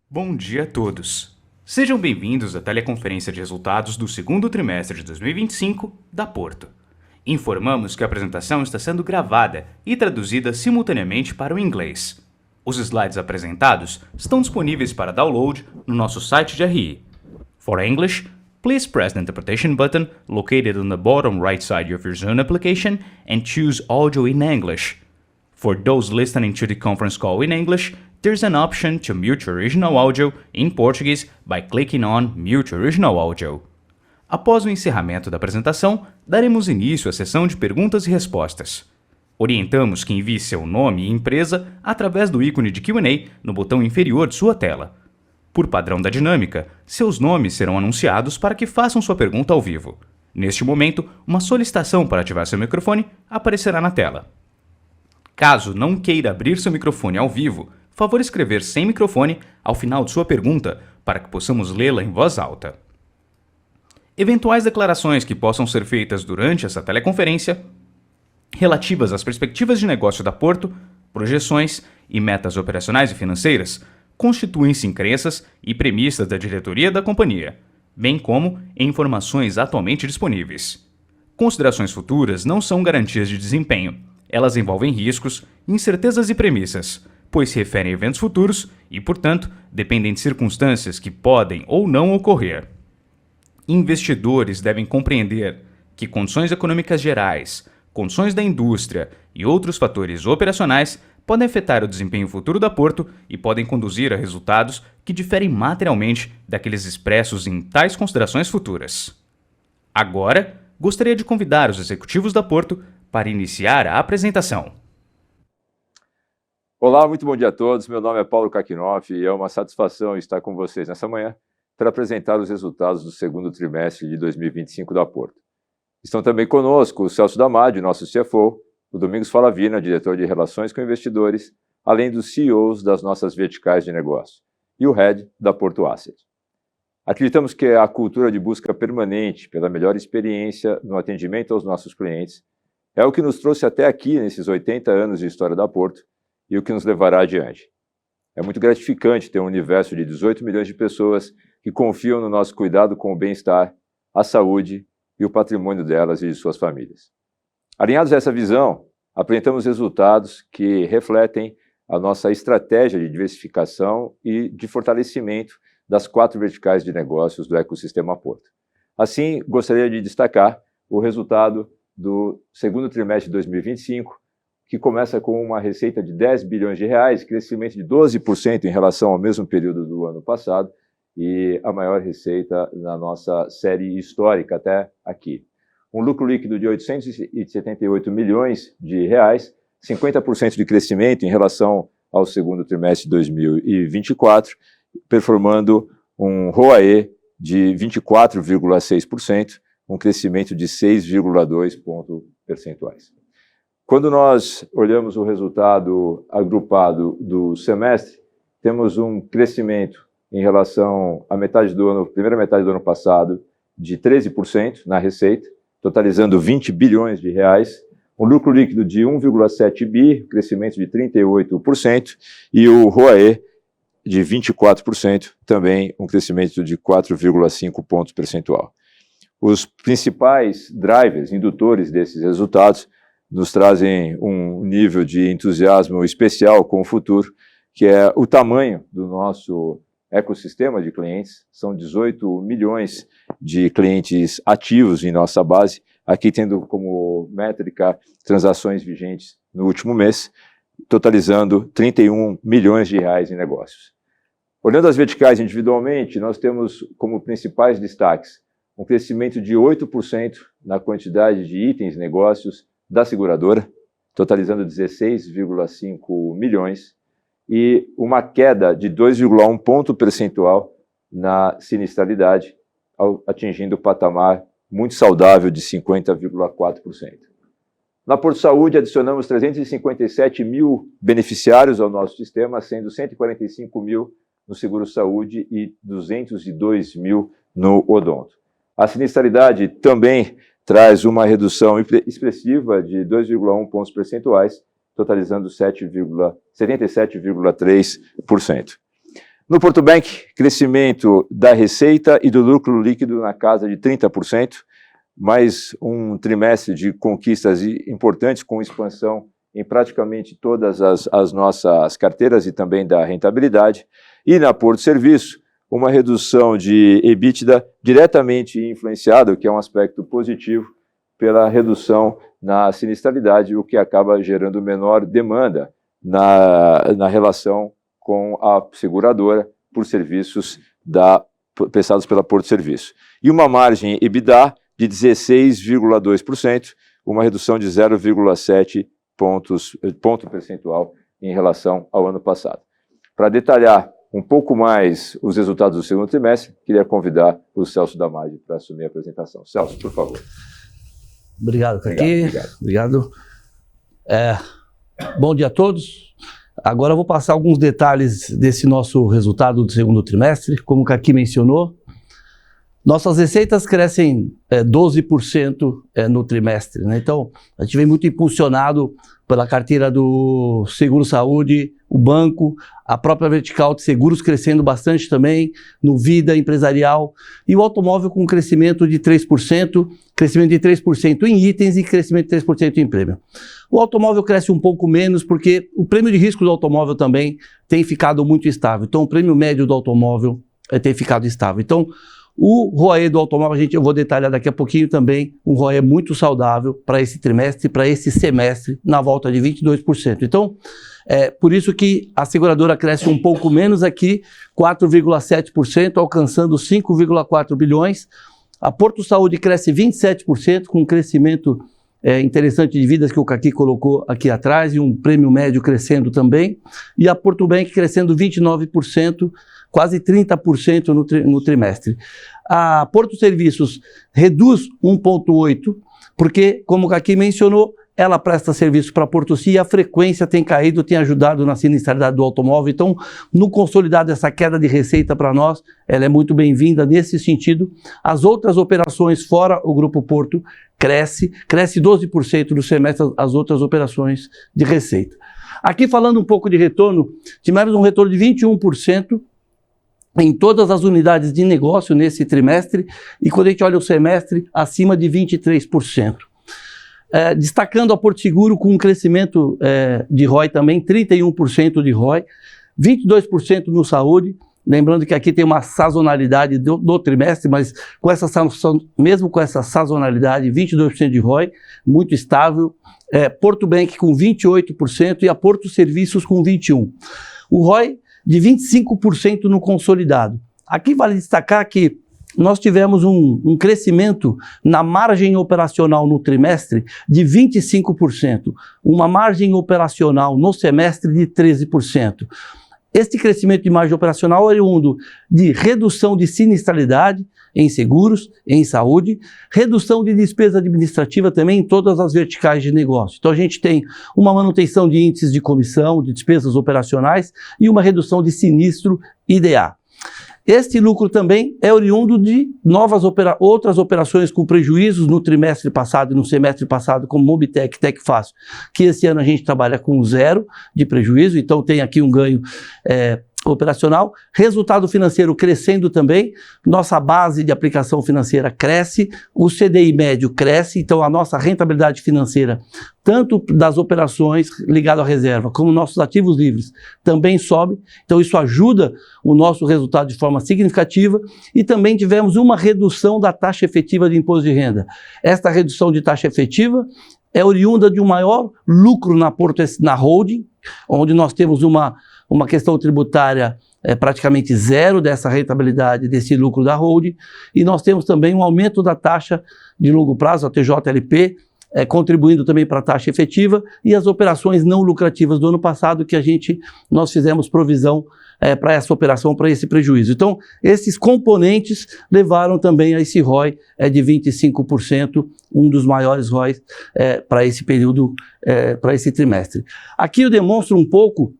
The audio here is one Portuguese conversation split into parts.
Bom dia a todos. Sejam bem-vindos à teleconferência de resultados do segundo trimestre de 2025 da Porto. Informamos que a apresentação está sendo gravada e traduzida simultaneamente para o inglês. Os slides apresentados estão disponíveis para download no nosso site de RI. For English, please press the interpretation button located on the bottom right side of your Zoom application and choose Audio in English. For those listening to the conference call in English, there's an option to mute original audio in Portuguese by clicking on Mute Original Audio. Após o encerramento da apresentação, daremos início à sessão de perguntas e respostas. Orientamos que envie seu nome e empresa através do ícone de Q&A no botão inferior de sua tela. Por padrão da dinâmica, seus nomes serão anunciados para que façam sua pergunta ao vivo. Neste momento, uma solicitação para ativar seu microfone aparecerá na tela. Caso não queira abrir seu microfone ao vivo, favor escrever sem microfone ao final de sua pergunta para que possamos lê-la em voz alta. Eventuais declarações que possam ser feitas durante essa teleconferência, relativas às perspectivas de negócio da Porto, projeções e metas operacionais e financeiras, constituem-se em crenças e premissas da diretoria da companhia, bem como em informações atualmente disponíveis. Considerações futuras não são garantias de desempenho. Elas envolvem riscos, incertezas e premissas, pois se referem a eventos futuros e, portanto, dependem de circunstâncias que podem ou não ocorrer. Investidores devem compreender que condições econômicas gerais, condições da indústria e outros fatores operacionais podem afetar o desempenho futuro da Porto e podem conduzir a resultados que diferem materialmente daqueles expressos em tais considerações futuras. Agora, gostaria de convidar os executivos da Porto para iniciar a apresentação. Olá, muito bom dia a todos. Meu nome é Paulo Kakinoff e é uma satisfação estar com vocês nessa manhã para apresentar os resultados do segundo trimestre de 2025 da Porto. Estão também conosco o Celso Damadi, nosso CFO, o Domingos Falavina, diretor de Relações com Investidores, além dos CEOs das nossas verticais de negócio, e o Head da Porto Asset. Acreditamos que a cultura de busca permanente pela melhor experiência no atendimento aos nossos clientes é o que nos trouxe até aqui nesses 80 anos de história da Porto e o que nos levará adiante. É muito gratificante ter um universo de 18 milhões de pessoas que confiam no nosso cuidado com o bem-estar, a saúde e o patrimônio delas e de suas famílias. Alinhados a essa visão, apresentamos resultados que refletem a nossa estratégia de diversificação e de fortalecimento das 4 verticais de negócios do ecossistema Porto. Assim, gostaria de destacar o resultado do segundo trimestre de 2025, que começa com uma receita de 10 bilhões de reais, crescimento de 12% em relação ao mesmo período do ano passado e a maior receita na nossa série histórica até aqui. Um lucro líquido de 878 milhões de reais, 50% de crescimento em relação ao segundo trimestre de 2024, performando um ROAE de 24,6%, um crescimento de 6,2 pontos percentuais. Quando nós olhamos o resultado agrupado do semestre, temos um crescimento em relação à primeira metade do ano passado de 13% na receita, totalizando 20 bilhões de reais, um lucro líquido de 1,7 bi, crescimento de 38%, e o ROAE de 24%, também um crescimento de 4,5 pontos percentual. Os principais drivers, indutores desses resultados, nos trazem um nível de entusiasmo especial com o futuro, que é o tamanho do nosso ecossistema de clientes. São 18 milhões de clientes ativos em nossa base, aqui tendo como métrica transações vigentes no último mês, totalizando 31 milhões de reais em negócios. Olhando as verticais individualmente, nós temos como principais destaques um crescimento de 8% na quantidade de itens e negócios da seguradora, totalizando 16,5 milhões, e uma queda de 2,1 ponto percentual na sinistralidade, atingindo o patamar muito saudável de 50,4%. Na Porto Saúde, adicionamos 357 mil beneficiários ao nosso sistema, sendo 145 mil no Seguro Saúde e 202 mil no Odonto. A sinistralidade também traz uma redução expressiva de 2,1 pontos percentuais, totalizando 77,3%. No Porto Bank, crescimento da receita e do lucro líquido na casa de 30%, mais um trimestre de conquistas importantes com expansão em praticamente todas as nossas carteiras e também da rentabilidade. E na Porto Serviço, uma redução de EBITDA diretamente influenciada, o que é um aspecto positivo, pela redução na sinistralidade, o que acaba gerando menor demanda na relação com a seguradora por serviços prestados pela Porto Serviço. E uma margem EBITDA de 16,2%, uma redução de 0,7 ponto percentual em relação ao ano passado. Para detalhar um pouco mais os resultados do segundo trimestre, queria convidar o Celso Damadi para assumir a apresentação. Celso, por favor. Obrigado, Caqui. Obrigado. Bom dia a todos. Agora eu vou passar alguns detalhes desse nosso resultado do segundo trimestre. Como o Caqui mencionou, nossas receitas crescem 12% no trimestre, né? Então, a gente vem muito impulsionado pela carteira do Seguro Saúde, o banco, a própria vertical de seguros crescendo bastante também, no Vida Empresarial, e o automóvel com crescimento de 3%, crescimento de 3% em itens e crescimento de 3% em prêmio. O automóvel cresce um pouco menos porque o prêmio de risco do automóvel também tem ficado muito estável. Então, o prêmio médio do automóvel tem ficado estável. Então, o ROE do automóvel, eu vou detalhar daqui a pouquinho também, um ROE muito saudável para esse trimestre, para esse semestre, na volta de 22%. Então, por isso que a seguradora cresce um pouco menos aqui, 4,7%, alcançando 5,4 bilhões. A Porto Saúde cresce 27%, com um crescimento interessante de vidas que o Caqui colocou aqui atrás, e um prêmio médio crescendo também. E a Porto Bank crescendo 29%, quase 30% no trimestre. A Porto Serviços reduz 1,8%, porque, como o Caqui mencionou, ela presta serviço para a Porto Si e a frequência tem caído, tem ajudado na sinistralidade do automóvel. Então, no consolidado, essa queda de receita para nós, ela é muito bem-vinda nesse sentido. As outras operações fora o Grupo Porto cresce 12% no semestre as outras operações de receita. Aqui, falando um pouco de retorno, tivemos um retorno de 21%, em todas as unidades de negócio nesse trimestre, e quando a gente olha o semestre, acima de 23%. Destacando a Porto Seguro com um crescimento de ROI também, 31% de ROI, 22% no saúde, lembrando que aqui tem uma sazonalidade do trimestre, mas mesmo com essa sazonalidade, 22% de ROI, muito estável. Porto Bank com 28% e a Porto Serviços com 21%. O ROI de 25% no consolidado. Aqui vale destacar que nós tivemos um crescimento na margem operacional no trimestre de 25%, uma margem operacional no semestre de 13%. Este crescimento de margem operacional é oriundo de redução de sinistralidade em seguros, em saúde, redução de despesa administrativa também em todas as verticais de negócio. Então a gente tem uma manutenção de índices de comissão, de despesas operacionais e uma redução de sinistro IDA. Este lucro também é oriundo de outras operações com prejuízos no trimestre passado e no semestre passado, como Mobitech e Tecfácil, que esse ano a gente trabalha com 0 de prejuízo, então tem aqui um ganho operacional. Resultado financeiro crescendo também, nossa base de aplicação financeira cresce, o CDI médio cresce, então a nossa rentabilidade financeira, tanto das operações ligadas à reserva, como nossos ativos livres, também sobe, então isso ajuda o nosso resultado de forma significativa, e também tivemos uma redução da taxa efetiva de imposto de renda. Esta redução de taxa efetiva é oriunda de um maior lucro na holding, onde nós temos uma questão tributária praticamente zero dessa rentabilidade, desse lucro da holding, e nós temos também um aumento da taxa de longo prazo, a TJLP, contribuindo também para a taxa efetiva, e as operações não lucrativas do ano passado, que nós fizemos provisão para essa operação, para esse prejuízo. Então, esses componentes levaram também a esse ROI de 25%, um dos maiores ROIs para esse período, para esse trimestre. Aqui eu demonstro um pouco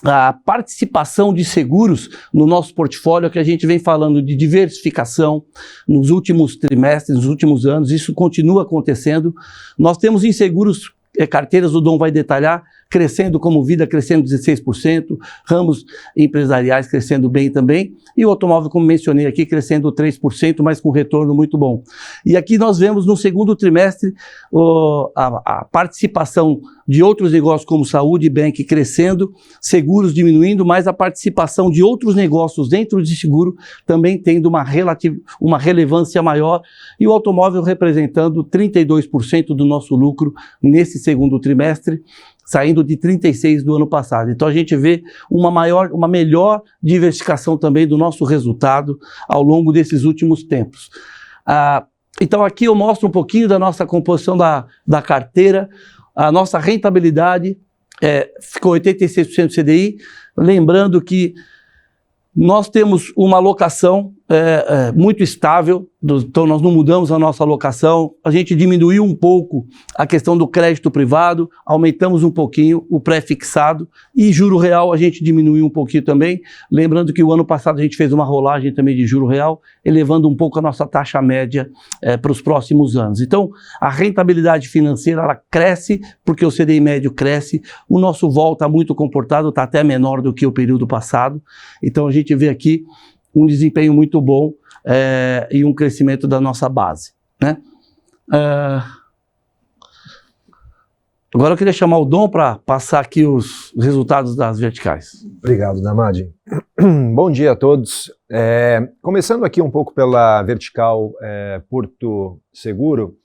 a participação de seguros no nosso portfólio, que a gente vem falando de diversificação nos últimos trimestres, nos últimos anos, isso continua acontecendo. Nós temos em seguros, carteiras, o Dom vai detalhar, crescendo como Vida, crescendo 16%, ramos empresariais crescendo bem também, e o automóvel, como mencionei aqui, crescendo 3%, mas com retorno muito bom. E aqui nós vemos no segundo trimestre a participação de outros negócios como saúde e bank crescendo, seguros diminuindo, mas a participação de outros negócios dentro de seguro também tendo uma relevância maior, e o automóvel representando 32% do nosso lucro nesse segundo trimestre, saindo de 36% do ano passado. Então a gente vê uma melhor diversificação também do nosso resultado ao longo desses últimos tempos. Então aqui eu mostro um pouquinho da nossa composição da carteira. A nossa rentabilidade ficou 86% CDI, lembrando que nós temos uma alocação muito estável, então nós não mudamos a nossa alocação, a gente diminuiu um pouco a questão do crédito privado, aumentamos um pouquinho o pré-fixado, e juro real a gente diminuiu um pouquinho também, lembrando que o ano passado a gente fez uma rolagem também de juro real, elevando um pouco a nossa taxa média para os próximos anos. Então a rentabilidade financeira ela cresce porque o CDI médio cresce, o nosso vol está muito comportado, está até menor do que o período passado, então a gente vê aqui um desempenho muito bom e um crescimento da nossa base, né? Agora eu queria chamar o Dom para passar aqui os resultados das verticais. Obrigado, Damadi. Bom dia a todos. Começando aqui um pouco pela vertical Porto Seguro,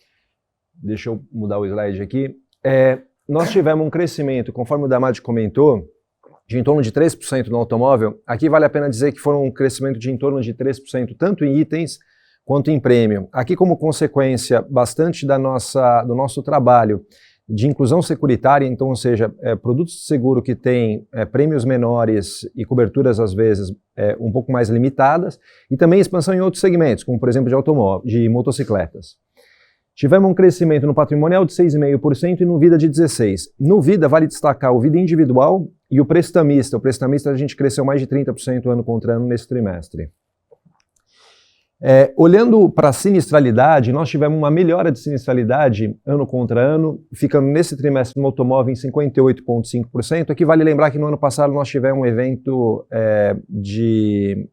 deixa eu mudar o slide aqui. Nós tivemos um crescimento, conforme o Damadi comentou, de em torno de 3% no automóvel. Aqui vale a pena dizer que foram um crescimento de em torno de 3%, tanto em itens quanto em prêmio. Aqui, como consequência bastante do nosso trabalho de inclusão securitária, então, ou seja, produtos de seguro que têm prêmios menores e coberturas, às vezes, um pouco mais limitadas, e também expansão em outros segmentos, como, por exemplo, de motocicletas. Tivemos um crescimento no patrimonial de 6,5% e no Vida de 16%. No Vida, vale destacar o Vida individual e o prestamista. O prestamista a gente cresceu mais de 30% ano contra ano nesse trimestre. Olhando para a sinistralidade, nós tivemos uma melhora de sinistralidade ano contra ano, ficando nesse trimestre no automóvel em 58,5%. Aqui vale lembrar que no ano passado nós tivemos um evento de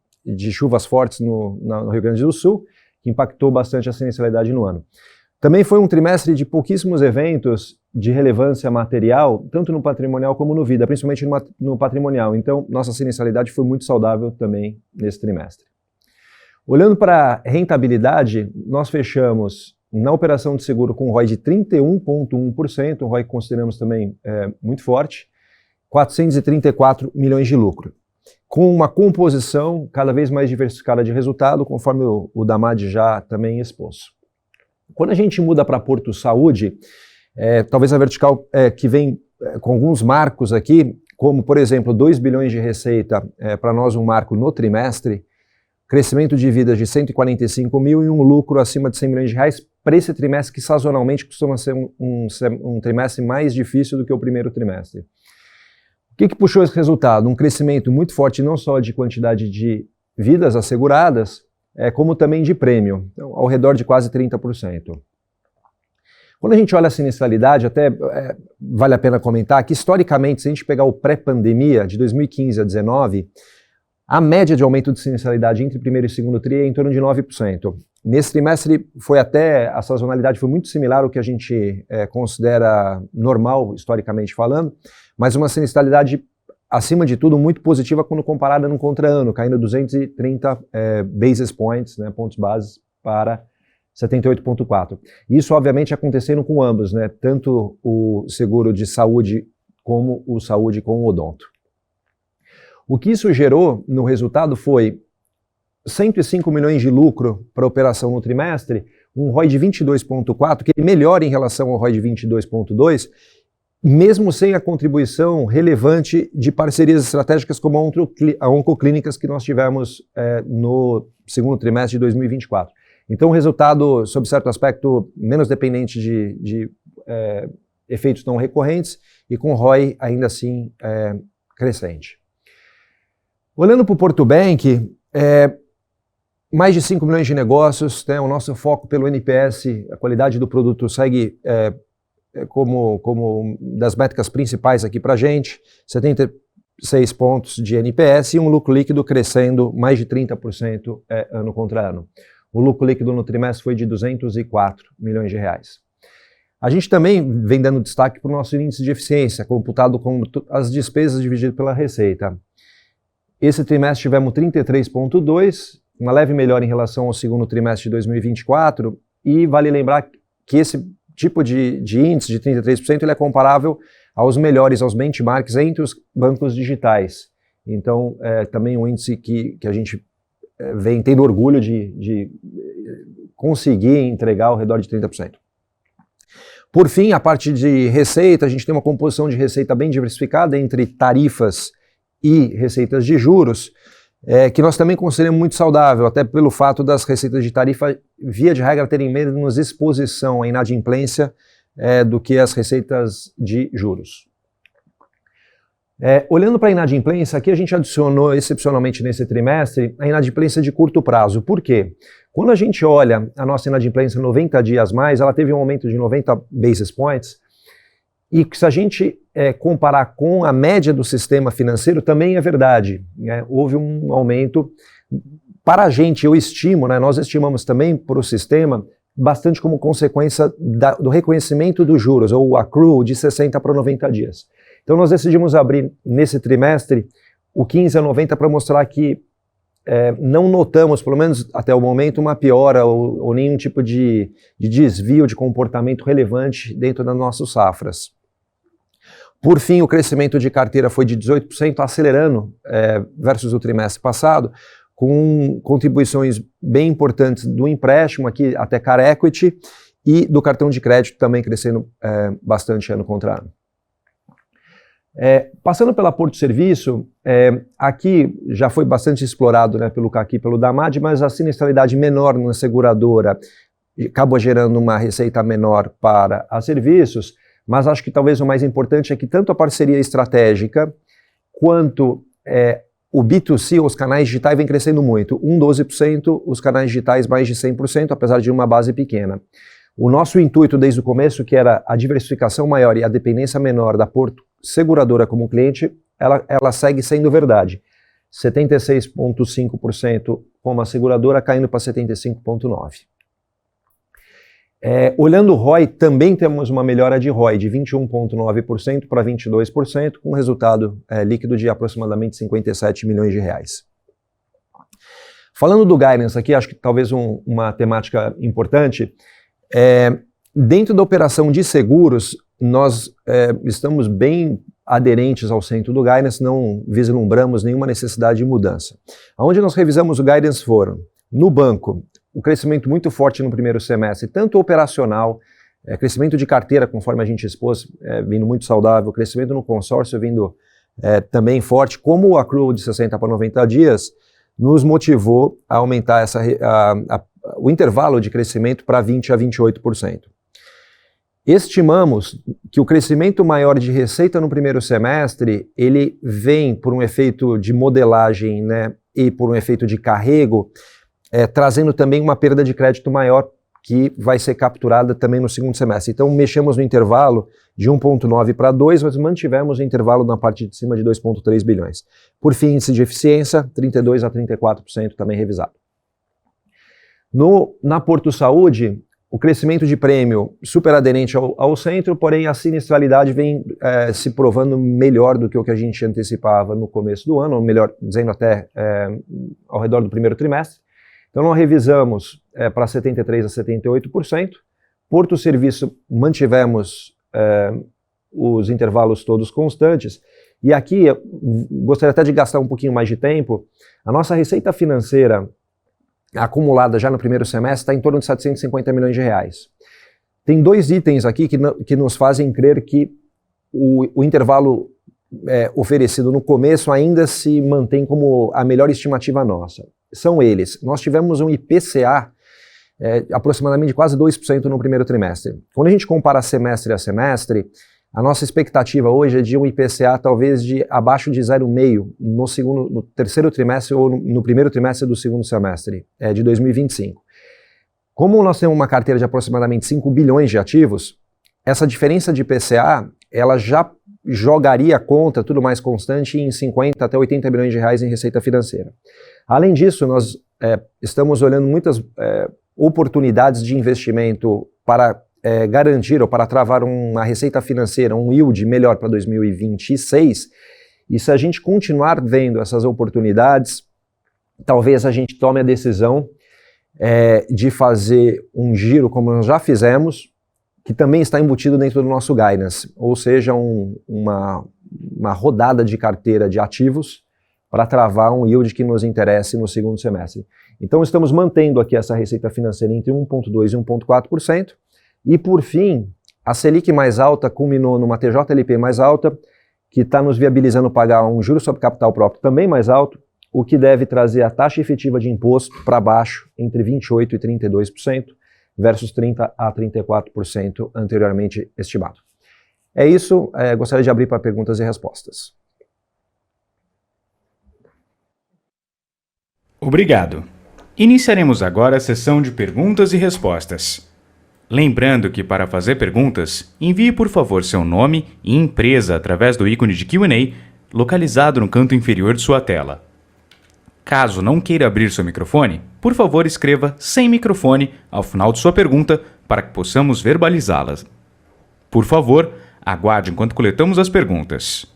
chuvas fortes no Rio Grande do Sul, que impactou bastante a sinistralidade no ano. Também foi um trimestre de pouquíssimos eventos de relevância material, tanto no patrimonial como no Vida, principalmente no patrimonial. Então, nossa sinistralidade foi muito saudável também nesse trimestre. Olhando para a rentabilidade, nós fechamos na operação de seguro com um ROI de 31,1%, um ROI que consideramos também muito forte, 434 milhões de lucro, com uma composição cada vez mais diversificada de resultado, conforme o Damadi já também expôs. Quando a gente muda para Porto Saúde, talvez a vertical que vem com alguns marcos aqui, como, por exemplo, 2 bilhões de receita, para nós um marco no trimestre, crescimento de vidas de 145 mil e um lucro acima de 100 milhões de reais para esse trimestre que sazonalmente costuma ser um trimestre mais difícil do que o primeiro trimestre. O que puxou esse resultado? Um crescimento muito forte não só de quantidade de vidas asseguradas, como também de prêmio, então, ao redor de quase 30%. Quando a gente olha a sinistralidade, até vale a pena comentar que, historicamente, se a gente pegar o pré-pandemia, de 2015 a 2019, a média de aumento de sinistralidade entre primeiro e segundo tri é em torno de 9%. Nesse trimestre, a sazonalidade foi muito similar ao que a gente considera normal, historicamente falando, mas uma sinistralidade acima de tudo, muito positiva quando comparada no contra-ano, caindo 230 basis points, né, pontos bases, para 78,4. Isso, obviamente, acontecendo com ambos, né, tanto o seguro de saúde como o saúde com o odonto. O que isso gerou no resultado foi 105 milhões de lucro para a operação no trimestre, um ROI de 22,4, que melhora em relação ao ROI de 22,2, mesmo sem a contribuição relevante de parcerias estratégicas como a Oncoclínicas que nós tivemos no segundo trimestre de 2024. Então, o resultado, sob certo aspecto, menos dependente de efeitos não recorrentes e com ROI ainda assim crescente. Olhando para o Porto Bank, mais de 5 milhões de negócios, né, o nosso foco pelo NPS, a qualidade do produto segue como das métricas principais aqui para a gente, 76 pontos de NPS e um lucro líquido crescendo mais de 30% ano contra ano. O lucro líquido no trimestre foi de 204 milhões de reais. A gente também vem dando destaque para o nosso índice de eficiência, computado com as despesas dividido pela receita. Esse trimestre tivemos 33,2, uma leve melhora em relação ao segundo trimestre de 2024, e vale lembrar que esse tipo de índice de 33% ele é comparável aos melhores, aos benchmarks entre os bancos digitais. Então, também um índice que a gente vem tendo orgulho de conseguir entregar ao redor de 30%. Por fim, a parte de receita, a gente tem uma composição de receita bem diversificada entre tarifas e receitas de juros, que nós também consideramos muito saudável, até pelo fato das receitas de tarifa, via de regra, terem menos exposição à inadimplência do que as receitas de juros. Olhando para a inadimplência, aqui a gente adicionou excepcionalmente nesse trimestre a inadimplência de curto prazo. Por quê? Quando a gente olha a nossa inadimplência 90 dias mais, ela teve um aumento de 90 basis points, e se a gente comparar com a média do sistema financeiro, também é verdade, né? Houve um aumento. Para a gente, eu estimo, né, nós estimamos também para o sistema, bastante como consequência do reconhecimento dos juros, ou o accrual de 60 para 90 dias. Então nós decidimos abrir nesse trimestre o 15 a 90 para mostrar que não notamos, pelo menos até o momento, uma piora ou nenhum tipo de desvio de comportamento relevante dentro das nossas safras. Por fim, o crescimento de carteira foi de 18%, acelerando versus o trimestre passado, com contribuições bem importantes do empréstimo, aqui até Car Equity, e do cartão de crédito também crescendo bastante ano contra ano. Passando pela Porto Serviço, aqui já foi bastante explorado, né, pelo Kaki e pelo Damad, mas a sinistralidade menor na seguradora acabou gerando uma receita menor para a serviços, mas acho que talvez o mais importante é que tanto a parceria estratégica quanto o B2C, os canais digitais, vem crescendo muito. 12%, os canais digitais mais de 100%, apesar de uma base pequena. O nosso intuito desde o começo, que era a diversificação maior e a dependência menor da Porto Seguradora como cliente, ela segue sendo verdade. 76,5% como a seguradora, caindo para 75,9%. Olhando o ROI, também temos uma melhora de ROI de 21,9% para 22%, com resultado líquido de aproximadamente 57 milhões de reais. Falando do guidance aqui, acho que talvez uma temática importante, dentro da operação de seguros, nós estamos bem aderentes ao centro do guidance, não vislumbramos nenhuma necessidade de mudança. Onde nós revisamos o guidance foram, no banco, o crescimento muito forte no primeiro semestre, tanto operacional, crescimento de carteira, conforme a gente expôs, vindo muito saudável, crescimento no consórcio vindo também forte, como o accrual de 60 para 90 dias, nos motivou a aumentar o intervalo de crescimento para 20% a 28%. Estimamos que o crescimento maior de receita no primeiro semestre, ele vem por um efeito de modelagem, né, e por um efeito de carrego, trazendo também uma perda de crédito maior que vai ser capturada também no segundo semestre. Então mexemos no intervalo de 1,9 para 2, mas mantivemos o intervalo na parte de cima de 2,3 bilhões. Por fim, índice de eficiência, 32% a 34% também revisado. Na Porto Saúde, o crescimento de prêmio super aderente ao centro, porém a sinistralidade vem se provando melhor do que o que a gente antecipava no começo do ano, ou melhor dizendo até ao redor do primeiro trimestre. Então nós revisamos para 73% a 78%. Porto Serviço mantivemos os intervalos todos constantes. E aqui, gostaria até de gastar um pouquinho mais de tempo, a nossa receita financeira acumulada já no primeiro semestre está em torno de 750 milhões de reais. Tem dois itens aqui que nos fazem crer que o intervalo oferecido no começo ainda se mantém como a melhor estimativa nossa. São eles. Nós tivemos um IPCA aproximadamente quase 2% no primeiro trimestre. Quando a gente compara semestre a semestre, a nossa expectativa hoje é de um IPCA talvez de abaixo de 0,5% no terceiro trimestre ou no primeiro trimestre do segundo semestre de 2025. Como nós temos uma carteira de aproximadamente 5 bilhões de ativos, essa diferença de IPCA, ela já jogaria contra, tudo mais constante, em 50 até 80 bilhões de reais em receita financeira. Além disso, nós estamos olhando muitas oportunidades de investimento para garantir ou para travar uma receita financeira, um yield melhor para 2026, e se a gente continuar vendo essas oportunidades, talvez a gente tome a decisão de fazer um giro, como nós já fizemos, que também está embutido dentro do nosso guidance, ou seja, uma rodada de carteira de ativos para travar um yield que nos interesse no segundo semestre. Então estamos mantendo aqui essa receita financeira entre 1,2% e 1,4%, e por fim, a Selic mais alta culminou numa TJLP mais alta, que está nos viabilizando pagar um juro sobre capital próprio também mais alto, o que deve trazer a taxa efetiva de imposto para baixo entre 28% e 32%, versus 30% a 34% anteriormente estimado. É isso, gostaria de abrir para perguntas e respostas. Obrigado. Iniciaremos agora a sessão de perguntas e respostas. Lembrando que para fazer perguntas, envie por favor seu nome e empresa através do ícone de Q&A localizado no canto inferior de sua tela. Caso não queira abrir seu microfone, por favor escreva sem microfone ao final de sua pergunta para que possamos verbalizá-las. Por favor, aguarde enquanto coletamos as perguntas.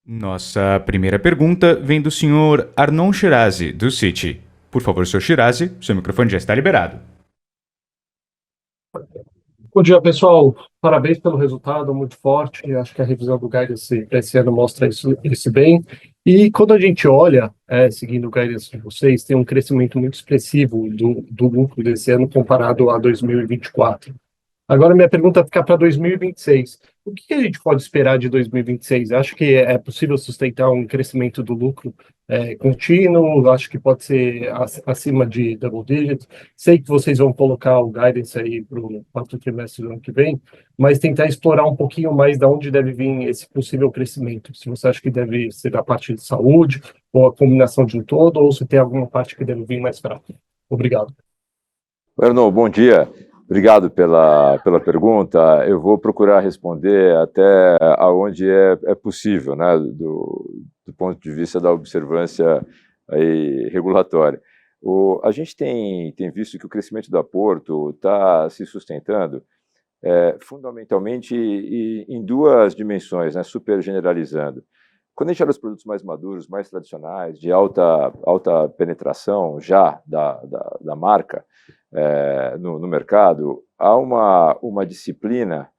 Nossa primeira pergunta vem do senhor Arnon Shirazi, do Citi. Por favor, senhor Shirazi, seu microfone já está liberado. Bom dia, pessoal. Parabéns pelo resultado, muito forte. Acho que a revisão do guidance esse ano mostra isso bem. E quando a gente olha, seguindo o guidance de vocês, tem um crescimento muito expressivo do lucro desse ano comparado a 2024. Agora, minha pergunta fica para 2026. O que a gente pode esperar de 2026? Acho que é possível sustentar um crescimento do lucro contínuo, acho que pode ser acima de double digits. Sei que vocês vão colocar o guidance aí para o quarto trimestre do ano que vem, mas tentar explorar um pouquinho mais de onde deve vir esse possível crescimento. Se você acha que deve ser da parte de saúde, ou a combinação de um todo, ou se tem alguma parte que deve vir mais fraca. Obrigado. Arnon, bom dia. Obrigado pela pergunta. Eu vou procurar responder até aonde é possível, né, do ponto de vista da observância aí regulatória. A gente tem visto que o crescimento da Porto está se sustentando fundamentalmente em duas dimensões, né, super generalizando. Quando a gente olha os produtos mais maduros, mais tradicionais, de alta penetração já da marca no mercado, há uma disciplina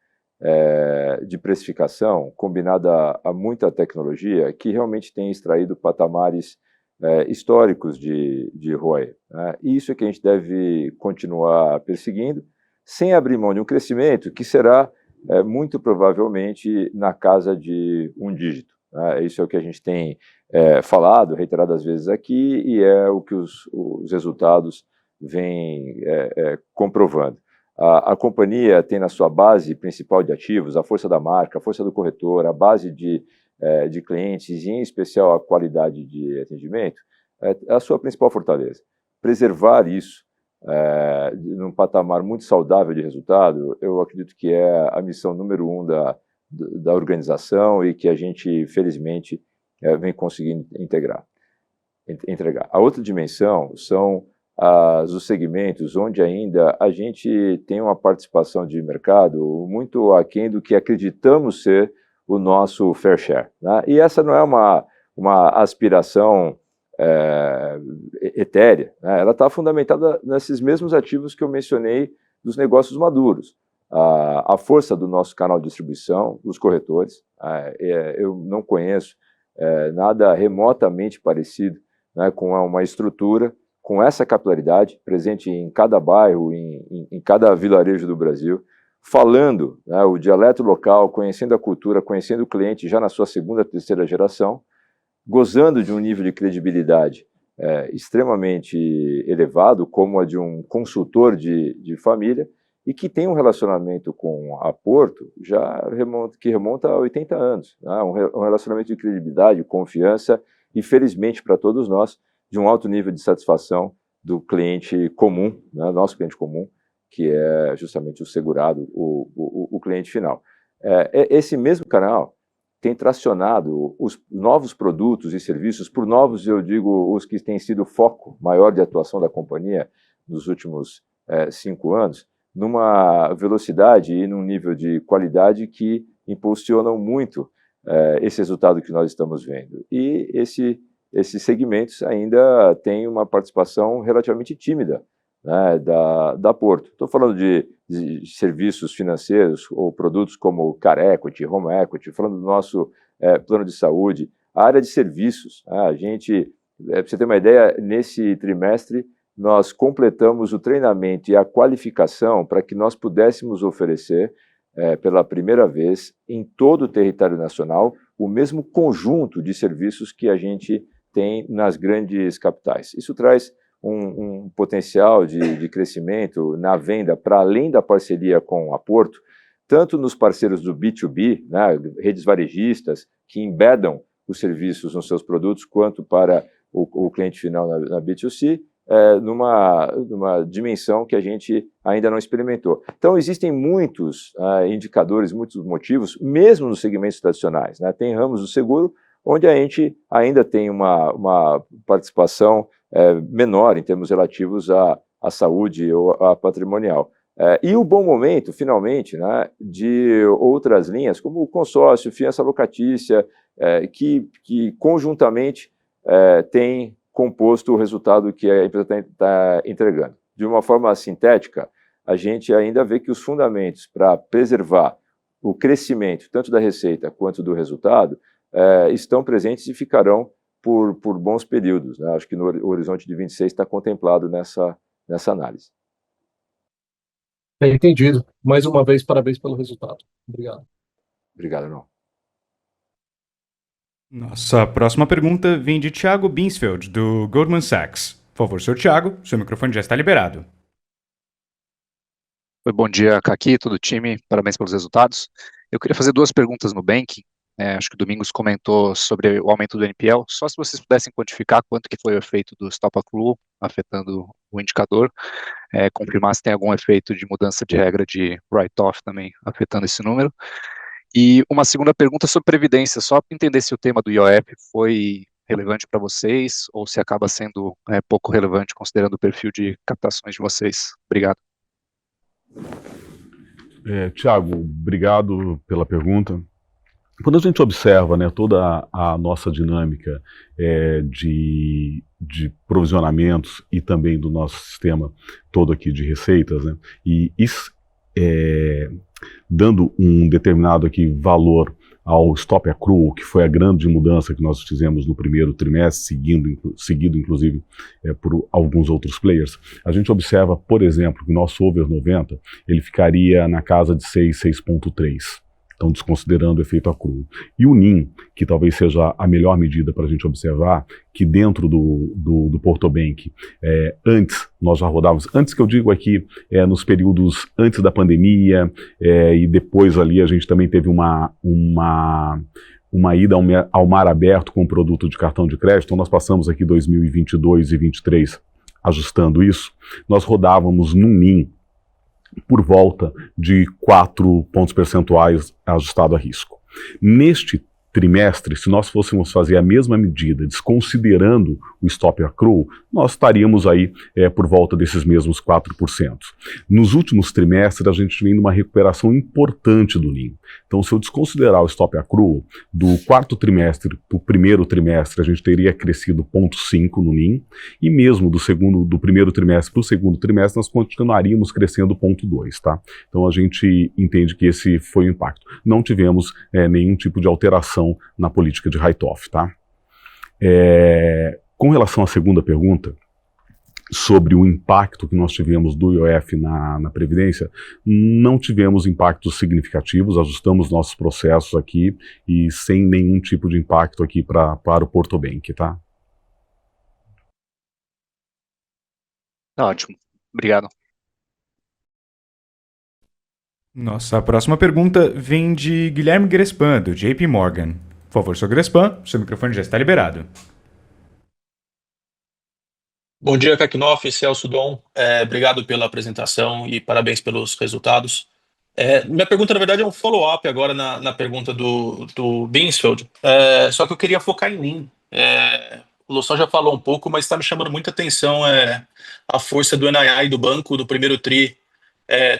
de precificação combinada a muita tecnologia que realmente tem extraído patamares históricos de ROI. Né? E isso é que a gente deve continuar perseguindo, sem abrir mão de um crescimento que será muito provavelmente na casa de um dígito. Isso é o que a gente tem falado reiteradas vezes aqui e é o que os resultados vêm comprovando. A companhia tem na sua base principal de ativos a força da marca, a força do corretor, a base de clientes e, em especial, a qualidade de atendimento, é a sua principal fortaleza. Preservar isso num patamar muito saudável de resultado, eu acredito que é a missão número 1 da organização e que a gente, felizmente, vem conseguindo entregar. A outra dimensão são os segmentos onde ainda a gente tem uma participação de mercado muito aquém do que acreditamos ser o nosso fair share. Né? E essa não é uma aspiração etérea, né? Ela está fundamentada nesses mesmos ativos que eu mencionei dos negócios maduros. A força do nosso canal de distribuição, os corretores, eu não conheço nada remotamente parecido, né, com uma estrutura com essa capilaridade, presente em cada bairro, em cada vilarejo do Brasil, falando, né, o dialeto local, conhecendo a cultura, conhecendo o cliente já na sua segunda, terceira geração, gozando de um nível de credibilidade extremamente elevado, como a de um consultor de família, e que tem um relacionamento com a Porto que remonta a 80 anos. Né? Um relacionamento de credibilidade, confiança e, felizmente para todos nós, de um alto nível de satisfação do cliente comum, né, nosso cliente comum, que é justamente o segurado, o cliente final. Esse mesmo canal tem tracionado os novos produtos e serviços, por novos eu digo os que têm sido foco maior de atuação da companhia nos últimos 5 anos, numa velocidade e num nível de qualidade que impulsionam muito esse resultado que nós estamos vendo. E esses segmentos ainda têm uma participação relativamente tímida, né, da Porto. Estou falando de serviços financeiros ou produtos como Car Equity, Home Equity, falando do nosso plano de saúde, a área de serviços. A gente, para você ter uma ideia, nesse trimestre nós completamos o treinamento e a qualificação para que nós pudéssemos oferecer pela primeira vez em todo o território nacional o mesmo conjunto de serviços que a gente tem nas grandes capitais. Isso traz um potencial de crescimento na venda para além da parceria com a Porto, tanto nos parceiros do B2B, né, redes varejistas que embedam os serviços nos seus produtos, quanto para o cliente final na B2C, numa dimensão que a gente ainda não experimentou. Então, existem muitos indicadores, muitos motivos, mesmo nos segmentos tradicionais, né? Tem ramos do seguro, onde a gente ainda tem uma participação menor em termos relativos à saúde ou à patrimonial. E o bom momento, finalmente, né, de outras linhas, como o consórcio, fiança locatícia, que conjuntamente tem composto o resultado que a empresa está entregando. De uma forma sintética, a gente ainda vê que os fundamentos para preservar o crescimento, tanto da receita quanto do resultado, estão presentes e ficarão por bons períodos, né? Acho que no horizonte de 26 está contemplado nessa análise. Entendido. Mais uma vez, parabéns pelo resultado. Obrigado. Obrigado, irmão. Nossa próxima pergunta vem de Thiago Binsfeld, do Goldman Sachs. Por favor, senhor Thiago, seu microfone já está liberado. Oi, bom dia, Kaki, todo o time, parabéns pelos resultados. Eu queria fazer 2 perguntas no banking. Acho que o Domingos comentou sobre o aumento do NPL, só se vocês pudessem quantificar quanto que foi o efeito do stop accrual afetando o indicador, confirmar se tem algum efeito de mudança de regra de write-off também afetando esse número. E uma segunda pergunta sobre previdência, só para entender se o tema do IOF foi relevante para vocês ou se acaba sendo pouco relevante considerando o perfil de captações de vocês. Obrigado. Thiago, obrigado pela pergunta. Quando a gente observa, né, toda a nossa dinâmica de provisionamentos e também do nosso sistema todo aqui de receitas, né, e isso, dando um determinado aqui valor ao stop accrual, que foi a grande mudança que nós fizemos no primeiro trimestre, seguido inclusive por alguns outros players, a gente observa, por exemplo, que o nosso over 90 ele ficaria na casa de 6,3. Então, desconsiderando o efeito accrual. E o NIM, que talvez seja a melhor medida para a gente observar, que dentro do Porto Bank, antes nós já rodávamos, antes que eu digo aqui, nos períodos antes da pandemia, e depois ali a gente também teve uma ida ao mar aberto com o produto de cartão de crédito. Então, nós passamos aqui 2022 e 2023 ajustando isso, nós rodávamos no NIM por volta de 4 pontos percentuais ajustado a risco. Neste trimestre, se nós fôssemos fazer a mesma medida, desconsiderando o stop accrual, nós estaríamos aí por volta desses mesmos 4%. Nos últimos trimestres, a gente vem numa recuperação importante do NIM. Então, se eu desconsiderar o stop accrual, do quarto trimestre para o primeiro trimestre, a gente teria crescido 0,5 no NIM, e mesmo do primeiro trimestre para o segundo trimestre, nós continuaríamos crescendo 0,2, tá? Então, a gente entende que esse foi o impacto. Não tivemos nenhum tipo de alteração na política de write-off, tá? Com relação à segunda pergunta, sobre o impacto que nós tivemos do IOF na Previdência, não tivemos impactos significativos, ajustamos nossos processos aqui e sem nenhum tipo de impacto aqui para o Porto Bank, tá? Ótimo, obrigado. Nossa próxima pergunta vem de Guilherme Grespan, do JP Morgan. Por favor, senhor Grespan, seu microfone já está liberado. Bom dia, Kakinoff, Celso Dom. Obrigado pela apresentação e parabéns pelos resultados. Minha pergunta, na verdade, é um follow-up agora na pergunta do Binsfeld. Só que eu queria focar em mim. O Loução já falou um pouco, mas está me chamando muita atenção a força do NII do banco do primeiro TRI.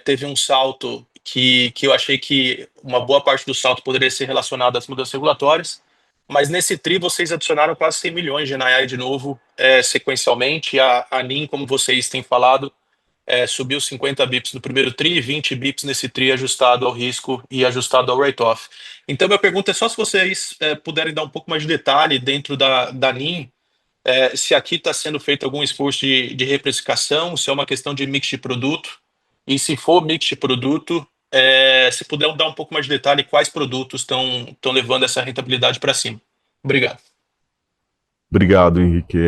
Teve um salto que eu achei que uma boa parte do salto poderia ser relacionado às mudanças regulatórias, mas nesse TRI vocês adicionaram quase 100 milhões de NII de novo, sequencialmente. A NIM, como vocês têm falado, subiu 50 bips no primeiro TRI, 20 bips nesse TRI ajustado ao risco e ajustado ao write-off. Então, minha pergunta é só se vocês puderem dar um pouco mais de detalhe dentro da NIM, se aqui está sendo feito algum esforço de reprecificação, se é uma questão de mix de produto, e se for mix de produto, se puder dar um pouco mais de detalhe, quais produtos estão levando essa rentabilidade para cima. Obrigado. Obrigado, Henrique.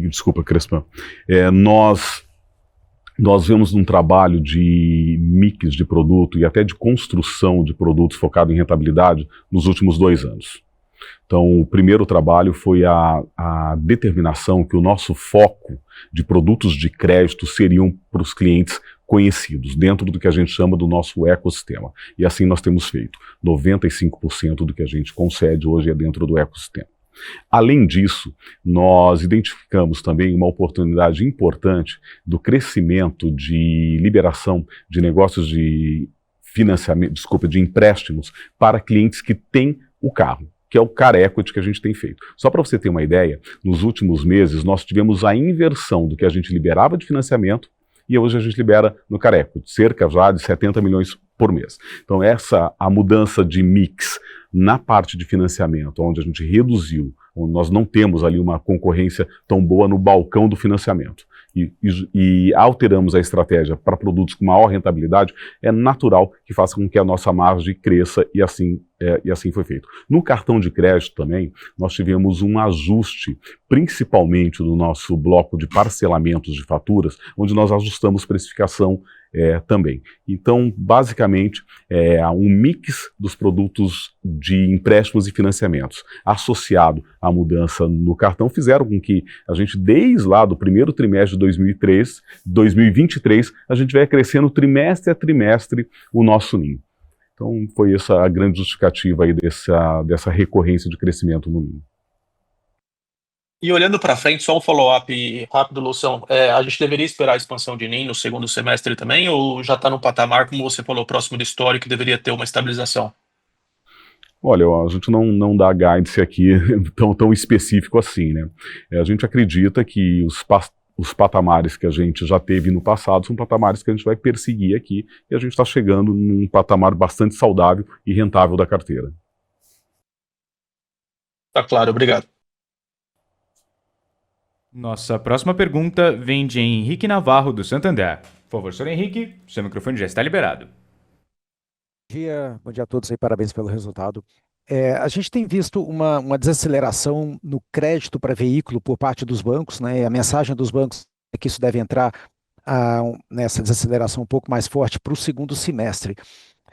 Desculpa, Crespan. Nós vemos um trabalho de mix de produto e até de construção de produtos focado em rentabilidade nos últimos 2 anos. Então, o primeiro trabalho foi a determinação que o nosso foco de produtos de crédito seriam para os clientes conhecidos, dentro do que a gente chama do nosso ecossistema. E assim nós temos feito. 95% do que a gente concede hoje é dentro do ecossistema. Além disso, nós identificamos também uma oportunidade importante do crescimento de liberação de negócios de financiamento, de empréstimos para clientes que têm o carro, que é o Car Equity que a gente tem feito. Só para você ter uma ideia, nos últimos meses nós tivemos a inversão do que a gente liberava de financiamento e hoje a gente libera no Car Equity, cerca já de 70 milhões por mês. Então a mudança de mix na parte de financiamento, onde a gente reduziu, onde nós não temos ali uma concorrência tão boa no balcão do financiamento, e alteramos a estratégia para produtos com maior rentabilidade, é natural que faça com que a nossa margem cresça e assim foi feito. No cartão de crédito também, nós tivemos um ajuste, principalmente do nosso bloco de parcelamentos de faturas, onde nós ajustamos precificação também. Então, basicamente, um mix dos produtos de empréstimos e financiamentos associado à mudança no cartão fizeram com que a gente, desde lá do primeiro trimestre de 2023, a gente vai crescendo trimestre a trimestre o nosso NIM. Então, foi essa a grande justificativa aí dessa recorrência de crescimento no NIM. E olhando para frente, só um follow-up rápido, Loução. A gente deveria esperar a expansão de NIM no segundo semestre também, ou já está no patamar, como você falou, próximo do histórico, que deveria ter uma estabilização? Olha, a gente não dá guidance aqui tão específico assim, né? A gente acredita que os patamares que a gente já teve no passado são patamares que a gente vai perseguir aqui, e a gente está chegando num patamar bastante saudável e rentável da carteira. Tá claro, obrigado. Nossa próxima pergunta vem de Henrique Navarro, do Santander. Por favor, senhor Henrique, seu microfone já está liberado. Bom dia a todos aí, parabéns pelo resultado. A gente tem visto uma desaceleração no crédito para veículo por parte dos bancos, né? A mensagem dos bancos é que isso deve entrar nessa desaceleração um pouco mais forte para o segundo semestre.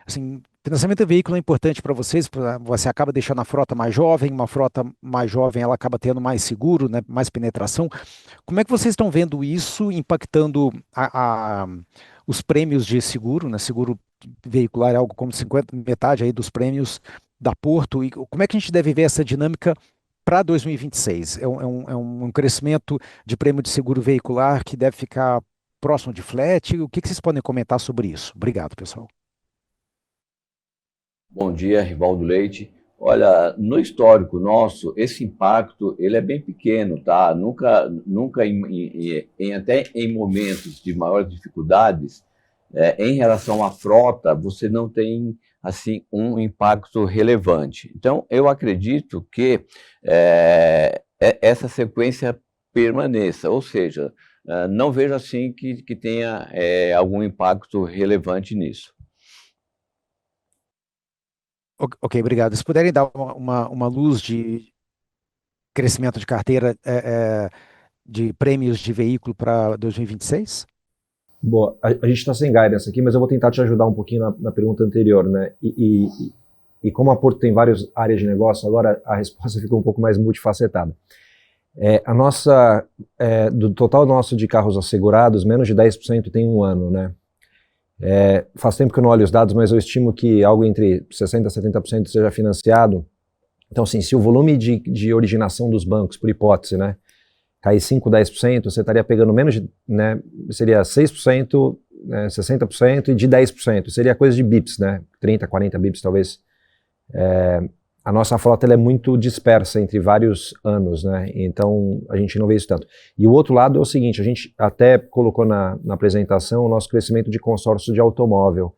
Assim, financiamento de veículo é importante para vocês, você acaba deixando a frota mais jovem, uma frota mais jovem ela acaba tendo mais seguro, né, mais penetração. Como é que vocês estão vendo isso impactando os prêmios de seguro, né? Seguro veicular é algo como metade aí dos prêmios da Porto, e como é que a gente deve ver essa dinâmica para 2026? É um crescimento de prêmio de seguro veicular que deve ficar próximo de flat? O que vocês podem comentar sobre isso? Obrigado, pessoal. Bom dia, Rivaldo Leite. Olha, no histórico nosso, esse impacto ele é bem pequeno, tá? Nunca até em momentos de maiores dificuldades, em relação à frota, você não tem assim um impacto relevante. Então, eu acredito que essa sequência permaneça, ou seja, não vejo assim que tenha algum impacto relevante nisso. Ok, obrigado. Se puderem dar uma luz de crescimento de carteira de prêmios de veículo para 2026? Boa, a gente está sem guidance aqui, mas eu vou tentar te ajudar um pouquinho na pergunta anterior, né? E como a Porto tem várias áreas de negócio, agora a resposta fica um pouco mais multifacetada. Do total nosso de carros assegurados, menos de 10% tem 1 ano, né? Faz tempo que eu não olho os dados, mas eu estimo que algo entre 60% a 70% seja financiado. Então, assim, se o volume de originação dos bancos, por hipótese, né, cair 5%, 10%, você estaria pegando menos de, né, seria 6%, 60% e de 10%. Seria coisa de bips, né, 30, 40 bips talvez. A nossa frota ela é muito dispersa entre vários anos, né? Então a gente não vê isso tanto. E o outro lado é o seguinte, a gente até colocou na apresentação o nosso crescimento de consórcio de automóvel.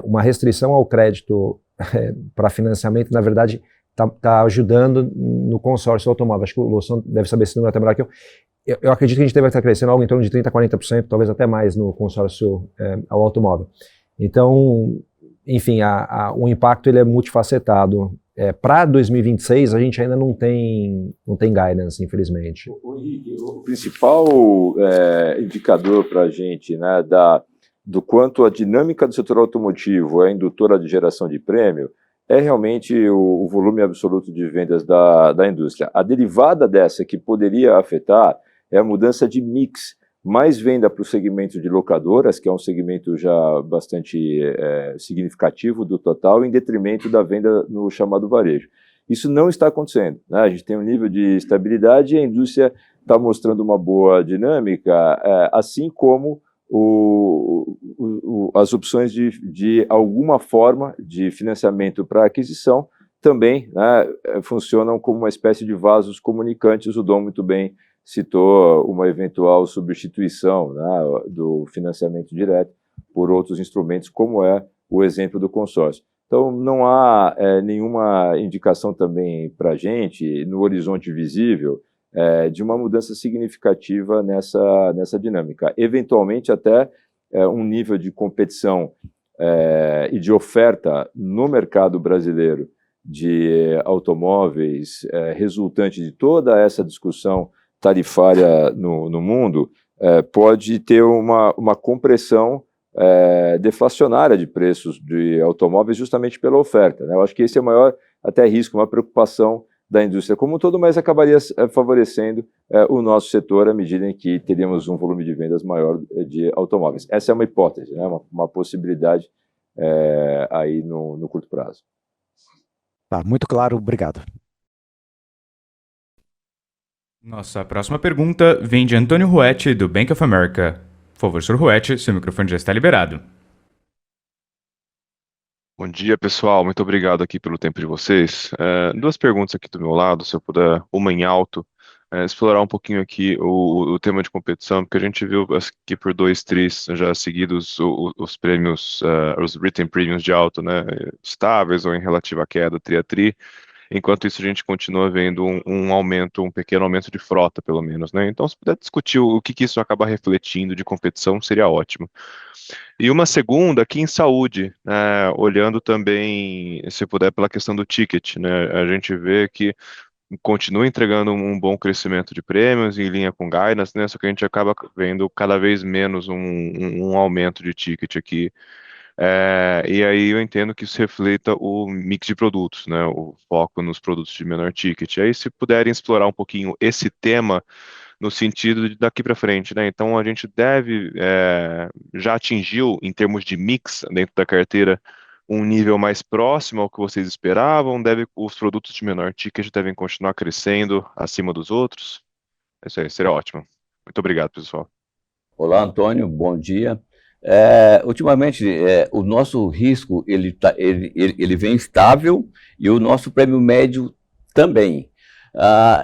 Uma restrição ao crédito para financiamento, na verdade, está ajudando no consórcio automóvel. Acho que o Loução deve saber esse número até melhor que eu. Eu acredito que a gente deve estar crescendo algo em torno de 30%, 40%, talvez até mais no consórcio ao automóvel. Então, enfim, o impacto ele é multifacetado. Para 2026, a gente ainda não tem guidance, infelizmente. Henrique, o principal indicador para a gente, né, do quanto a dinâmica do setor automotivo é indutora de geração de prêmio é realmente o volume absoluto de vendas da indústria. A derivada dessa que poderia afetar é a mudança de mix, mais venda para o segmento de locadoras, que é um segmento já bastante significativo do total, em detrimento da venda no chamado varejo. Isso não está acontecendo, né? A gente tem um nível de estabilidade e a indústria está mostrando uma boa dinâmica, assim como as opções de alguma forma de financiamento para aquisição também, né, funcionam como uma espécie de vasos comunicantes. O Dom muito bem citou uma eventual substituição, né, do financiamento direto por outros instrumentos, como é o exemplo do consórcio. Então, não há nenhuma indicação também para a gente, no horizonte visível, de uma mudança significativa nessa dinâmica. Eventualmente, até um nível de competição e de oferta no mercado brasileiro de automóveis, resultante de toda essa discussão tarifária no mundo, pode ter uma compressão deflacionária de preços de automóveis justamente pela oferta, né? Eu acho que esse é o maior até risco, uma preocupação da indústria como um todo, mas acabaria favorecendo o nosso setor à medida em que teríamos um volume de vendas maior de automóveis. Essa é uma hipótese, né? Uma possibilidade aí no curto prazo. Tá, muito claro, obrigado. Nossa próxima pergunta vem de Antônio Ruete, do Bank of America. Por favor, Sr. Ruete, seu microfone já está liberado. Bom dia, pessoal. Muito obrigado aqui pelo tempo de vocês. Duas perguntas aqui do meu lado, se eu puder, uma em alto, explorar um pouquinho aqui o tema de competição, porque a gente viu aqui por 2 tris já seguidos os prêmios, os written premiums de alto, né, estáveis ou em relativa queda, tri a tri. Enquanto isso, a gente continua vendo um pequeno aumento de frota, pelo menos, né? Então, se puder discutir o que isso acaba refletindo de competição, seria ótimo. E uma segunda, aqui em saúde, né, olhando também, se puder, pela questão do ticket, né? A gente vê que continua entregando um bom crescimento de prêmios em linha com guidance, né? Só que a gente acaba vendo cada vez menos um aumento de ticket aqui. E aí eu entendo que isso reflita o mix de produtos, né, o foco nos produtos de menor ticket. Aí se puderem explorar um pouquinho esse tema no sentido de daqui para frente, né, então a gente já atingiu em termos de mix dentro da carteira um nível mais próximo ao que vocês esperavam, os produtos de menor ticket devem continuar crescendo acima dos outros? Isso aí, seria ótimo. Muito obrigado, pessoal. Olá, Antônio, bom dia. Ultimamente, o nosso risco ele vem estável e o nosso prêmio médio também.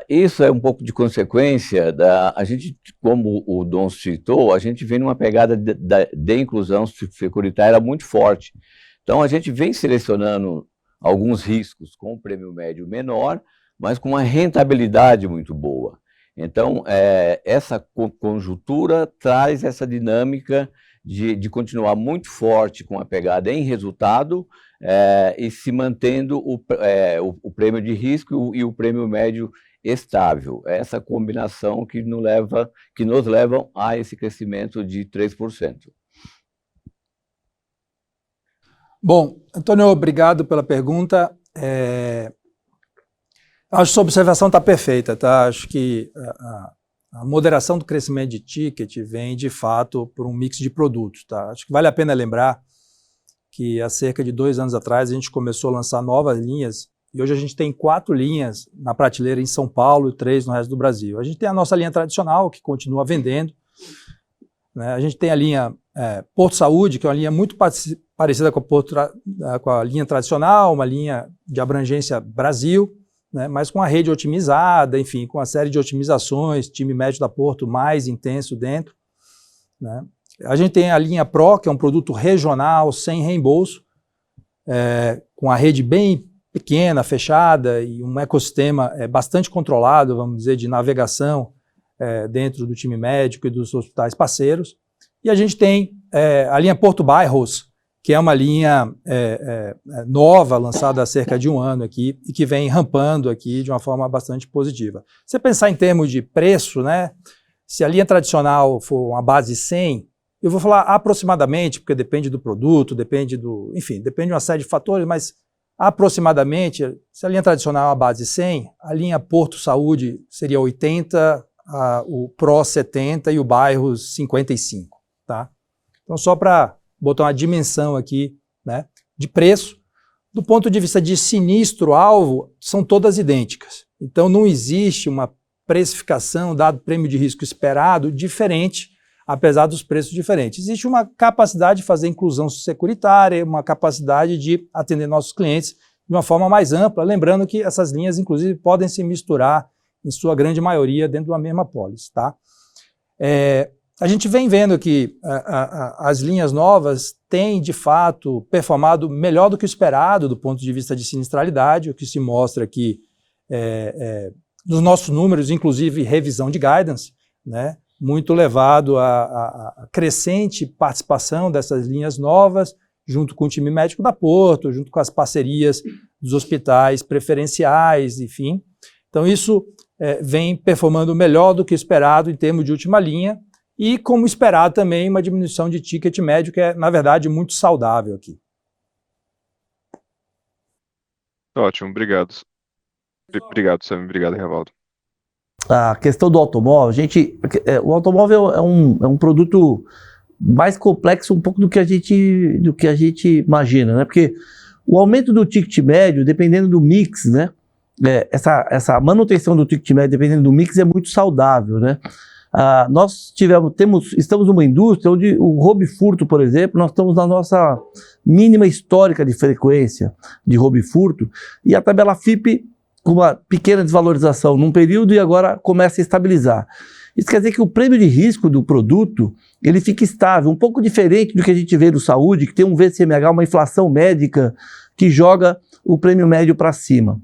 Isso é um pouco de consequência a gente, como o Dom citou, a gente vem numa pegada de inclusão securitária muito forte. Então, a gente vem selecionando alguns riscos com um prêmio médio menor, mas com uma rentabilidade muito boa. Então, essa conjuntura traz essa dinâmica de continuar muito forte com a pegada em resultado e se mantendo o prêmio de risco e o prêmio médio estável. Essa combinação que nos levam a esse crescimento de 3%. Bom, Antônio, obrigado pela pergunta. Acho que sua observação está perfeita, tá? Acho que a moderação do crescimento de ticket vem, de fato, por um mix de produtos, tá? Acho que vale a pena lembrar que há cerca de 2 anos atrás a gente começou a lançar novas linhas e hoje a gente tem 4 linhas na prateleira em São Paulo e 3 no resto do Brasil. A gente tem a nossa linha tradicional, que continua vendendo, né? A gente tem a linha Porto Saúde, que é uma linha muito parecida com a linha tradicional, uma linha de abrangência Brasil, né, mas com a rede otimizada, enfim, com uma série de otimizações, time médio da Porto mais intenso dentro, né. A gente tem a linha Pro, que é um produto regional, sem reembolso, com a rede bem pequena, fechada, e um ecossistema bastante controlado, vamos dizer, de navegação dentro do time médico e dos hospitais parceiros. E a gente tem a linha Porto Bairros, que é uma linha nova, lançada há cerca de 1 ano aqui, e que vem rampando aqui de uma forma bastante positiva. Se você pensar em termos de preço, né, se a linha tradicional for uma base 100, eu vou falar aproximadamente, porque depende do produto, depende de uma série de fatores, mas aproximadamente, se a linha tradicional é uma base 100, a linha Porto Saúde seria 80, o Pro 70 e o Bairros 55, tá? Então, só para botar uma dimensão aqui, né, de preço, do ponto de vista de sinistro-alvo, são todas idênticas. Então, não existe uma precificação, dado prêmio de risco esperado, diferente, apesar dos preços diferentes. Existe uma capacidade de fazer inclusão securitária, uma capacidade de atender nossos clientes de uma forma mais ampla, lembrando que essas linhas, inclusive, podem se misturar, em sua grande maioria, dentro de uma mesma pólice, tá? A gente vem vendo que as linhas novas têm, de fato, performado melhor do que o esperado do ponto de vista de sinistralidade, o que se mostra aqui nos nossos números, inclusive revisão de guidance, né, muito levado à crescente participação dessas linhas novas, junto com o time médico da Porto, junto com as parcerias dos hospitais preferenciais, enfim. Então isso vem performando melhor do que esperado em termos de última linha, e, como esperado também, uma diminuição de ticket médio, que é, na verdade, muito saudável aqui. Ótimo, obrigado. Obrigado, Sam. Obrigado, Rivaldo. A questão do automóvel, o automóvel é um produto mais complexo um pouco do que a gente imagina, né? Porque o aumento do ticket médio, dependendo do mix, né? Essa manutenção do ticket médio, dependendo do mix, é muito saudável, né? Nós estamos numa indústria onde o roubo e furto, por exemplo, nós estamos na nossa mínima histórica de frequência de roubo e furto, e a tabela FIPE com uma pequena desvalorização num período e agora começa a estabilizar. Isso quer dizer que o prêmio de risco do produto, ele fica estável, um pouco diferente do que a gente vê no saúde, que tem um VCMH, uma inflação médica, que joga o prêmio médio para cima,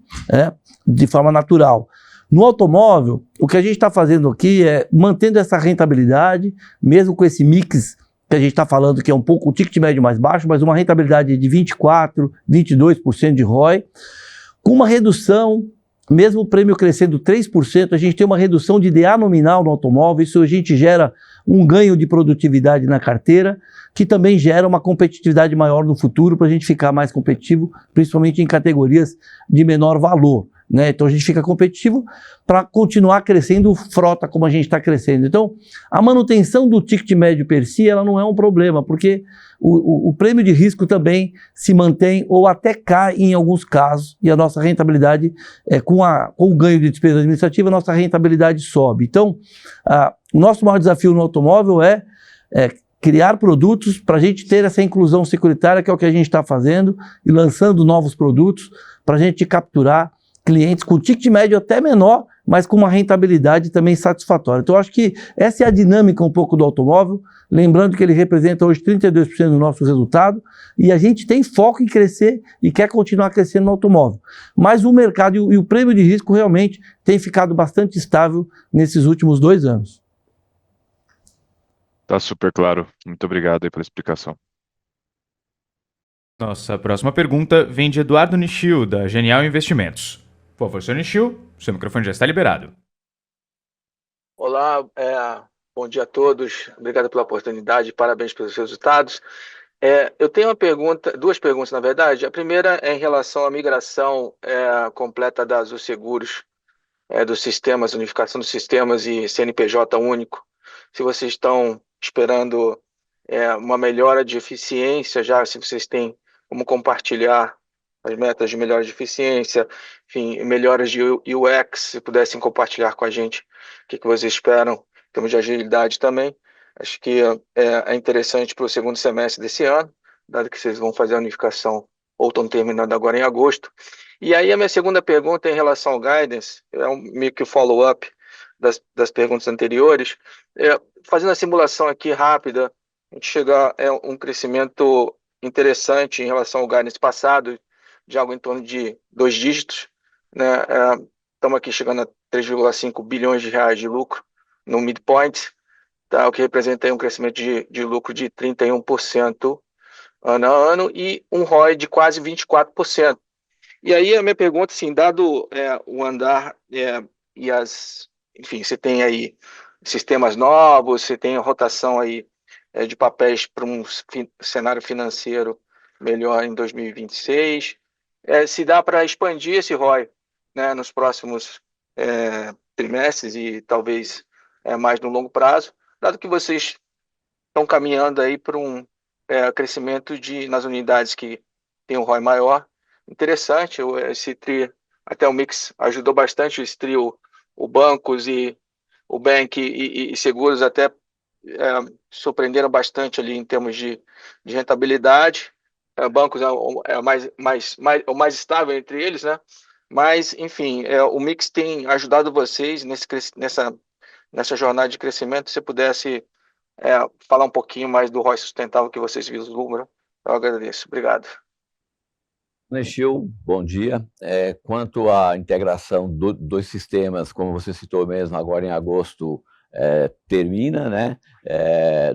de forma natural. No automóvel, o que a gente está fazendo aqui é mantendo essa rentabilidade, mesmo com esse mix que a gente está falando, que é um pouco o ticket médio mais baixo, mas uma rentabilidade de 24%, 22% de ROI, com uma redução, mesmo o prêmio crescendo 3%, a gente tem uma redução de DA nominal no automóvel, isso a gente gera um ganho de produtividade na carteira, que também gera uma competitividade maior no futuro para a gente ficar mais competitivo, principalmente em categorias de menor valor, né? Então a gente fica competitivo para continuar crescendo frota como a gente está crescendo. Então a manutenção do ticket médio per si, ela não é um problema, porque o prêmio de risco também se mantém ou até cai em alguns casos, e a nossa rentabilidade, com o ganho de despesa administrativa, a nossa rentabilidade sobe. Então o nosso maior desafio no automóvel é criar produtos para a gente ter essa inclusão securitária, que é o que a gente está fazendo, e lançando novos produtos para a gente capturar clientes com ticket médio até menor, mas com uma rentabilidade também satisfatória. Então, eu acho que essa é a dinâmica um pouco do automóvel, lembrando que ele representa hoje 32% do nosso resultado, e a gente tem foco em crescer e quer continuar crescendo no automóvel. Mas o mercado e o prêmio de risco realmente tem ficado bastante estável nesses últimos 2 anos. Tá super claro. Muito obrigado aí pela explicação. Nossa próxima pergunta vem de Eduardo Nishio, da Genial Investimentos. Por favor, senhor Nishio, seu microfone já está liberado. Olá, bom dia a todos. Obrigado pela oportunidade, parabéns pelos resultados. Eu tenho uma pergunta, duas perguntas, na verdade. A primeira é em relação à migração completa da Azul Seguros, dos sistemas, unificação dos sistemas e CNPJ único. Se vocês estão esperando uma melhora de eficiência, já se vocês têm como compartilhar as metas de melhora de eficiência, enfim, melhoras de UX, se pudessem compartilhar com a gente o que vocês esperam em termos de agilidade também. Acho que é interessante para o segundo semestre desse ano, dado que vocês vão fazer a unificação ou estão terminando agora em agosto. E aí a minha segunda pergunta é em relação ao guidance, meio que follow-up das perguntas anteriores. Fazendo a simulação aqui rápida, a gente chega a um crescimento interessante em relação ao guidance passado, de algo em torno de 2 dígitos, né? Estamos aqui chegando a 3,5 bilhões de reais de lucro no midpoint, tá? O que representa aí um crescimento de lucro de 31% ano a ano e um ROI de quase 24%. E aí a minha pergunta, assim, dado o andar enfim, você tem aí sistemas novos, você tem a rotação aí de papéis para um cenário financeiro melhor em 2026, se dá para expandir esse ROI, né, nos próximos trimestres e talvez mais no longo prazo, dado que vocês estão caminhando aí para um crescimento nas unidades que tem um ROI maior. Interessante, esse TRI, até o mix ajudou bastante, esse TRI, o bancos e o bank e seguros até surpreenderam bastante ali em termos de rentabilidade. Bancos é o mais estável entre eles, né? Mas, enfim, o mix tem ajudado vocês nessa jornada de crescimento. Se você pudesse falar um pouquinho mais do ROI sustentável que vocês vislumbram, eu agradeço. Obrigado. Nishio, bom dia. Quanto à integração dos sistemas, como você citou mesmo, agora em agosto termina, né?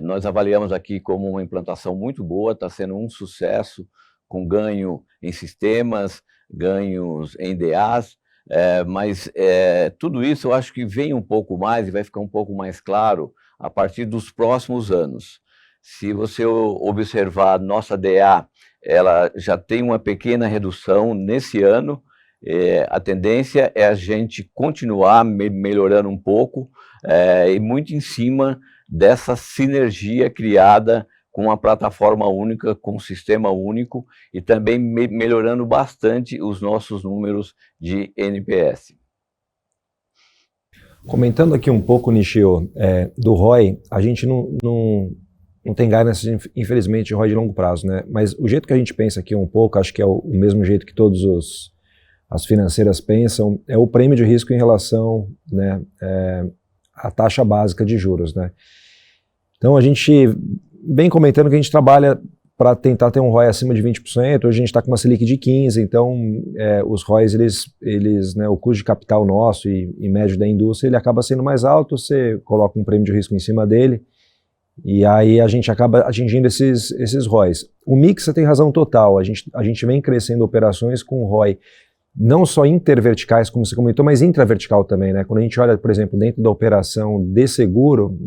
Nós avaliamos aqui como uma implantação muito boa, está sendo um sucesso, com ganho em sistemas, ganhos em DAs, mas tudo isso eu acho que vem um pouco mais e vai ficar um pouco mais claro a partir dos próximos anos. Se você observar nossa DA, ela já tem uma pequena redução nesse ano. A tendência é a gente continuar melhorando um pouco e muito em cima dessa sinergia criada com uma plataforma única, com um sistema único e também melhorando bastante os nossos números de NPS. Comentando aqui um pouco, Nishio, do ROI, a gente não tem guidance, infelizmente, de ROI de longo prazo, né? Mas o jeito que a gente pensa aqui um pouco, acho que é o mesmo jeito que todas as financeiras pensam, é o prêmio de risco em relação, né, à taxa básica de juros, né? Então a gente vem comentando que a gente trabalha para tentar ter um ROI acima de 20%, hoje a gente está com uma Selic de 15%, então os ROIs, eles, né, o custo de capital nosso e médio da indústria, ele acaba sendo mais alto, você coloca um prêmio de risco em cima dele, e aí a gente acaba atingindo esses ROIs. O mix, você tem razão total, a gente vem crescendo operações com ROI não só interverticais, como você comentou, mas intravertical também, né? Quando a gente olha, por exemplo, dentro da operação de seguro,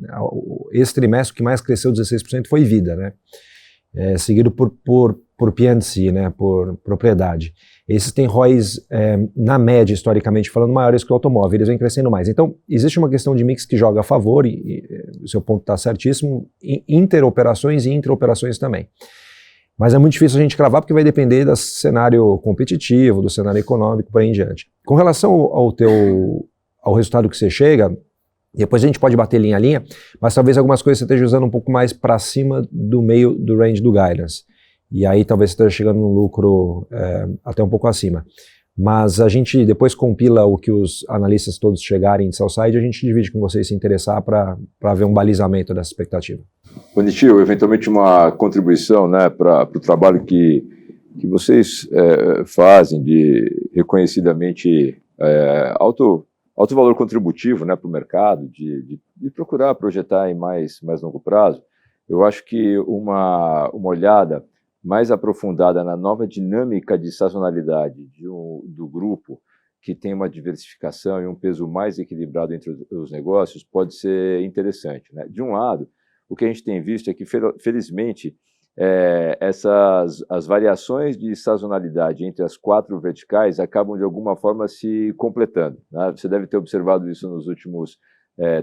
esse trimestre o que mais cresceu 16% foi vida, né? Seguido por P&C, né? Por propriedade. Esses têm ROIs, na média, historicamente falando, maiores que o automóvel, eles vêm crescendo mais. Então, existe uma questão de mix que joga a favor, e o seu ponto está certíssimo, interoperações e intraoperações também. Mas é muito difícil a gente cravar, porque vai depender do cenário competitivo, do cenário econômico, por aí em diante. Com relação ao resultado que você chega, depois a gente pode bater linha a linha, mas talvez algumas coisas você esteja usando um pouco mais para cima do meio do range do guidance. E aí talvez você esteja chegando num lucro até um pouco acima. Mas a gente depois compila o que os analistas todos chegarem de sell-side, a gente divide com vocês se interessar para ver um balizamento dessa expectativa. Nishio, eventualmente uma contribuição, né, para o trabalho que vocês fazem de reconhecidamente alto valor contributivo, né, para o mercado, de procurar projetar em mais longo prazo. Eu acho que uma olhada mais aprofundada na nova dinâmica de sazonalidade do grupo, que tem uma diversificação e um peso mais equilibrado entre os negócios, pode ser interessante, né? De um lado, o que a gente tem visto é que, felizmente, as variações de sazonalidade entre as 4 verticais acabam de alguma forma se completando, né? Você deve ter observado isso nos últimos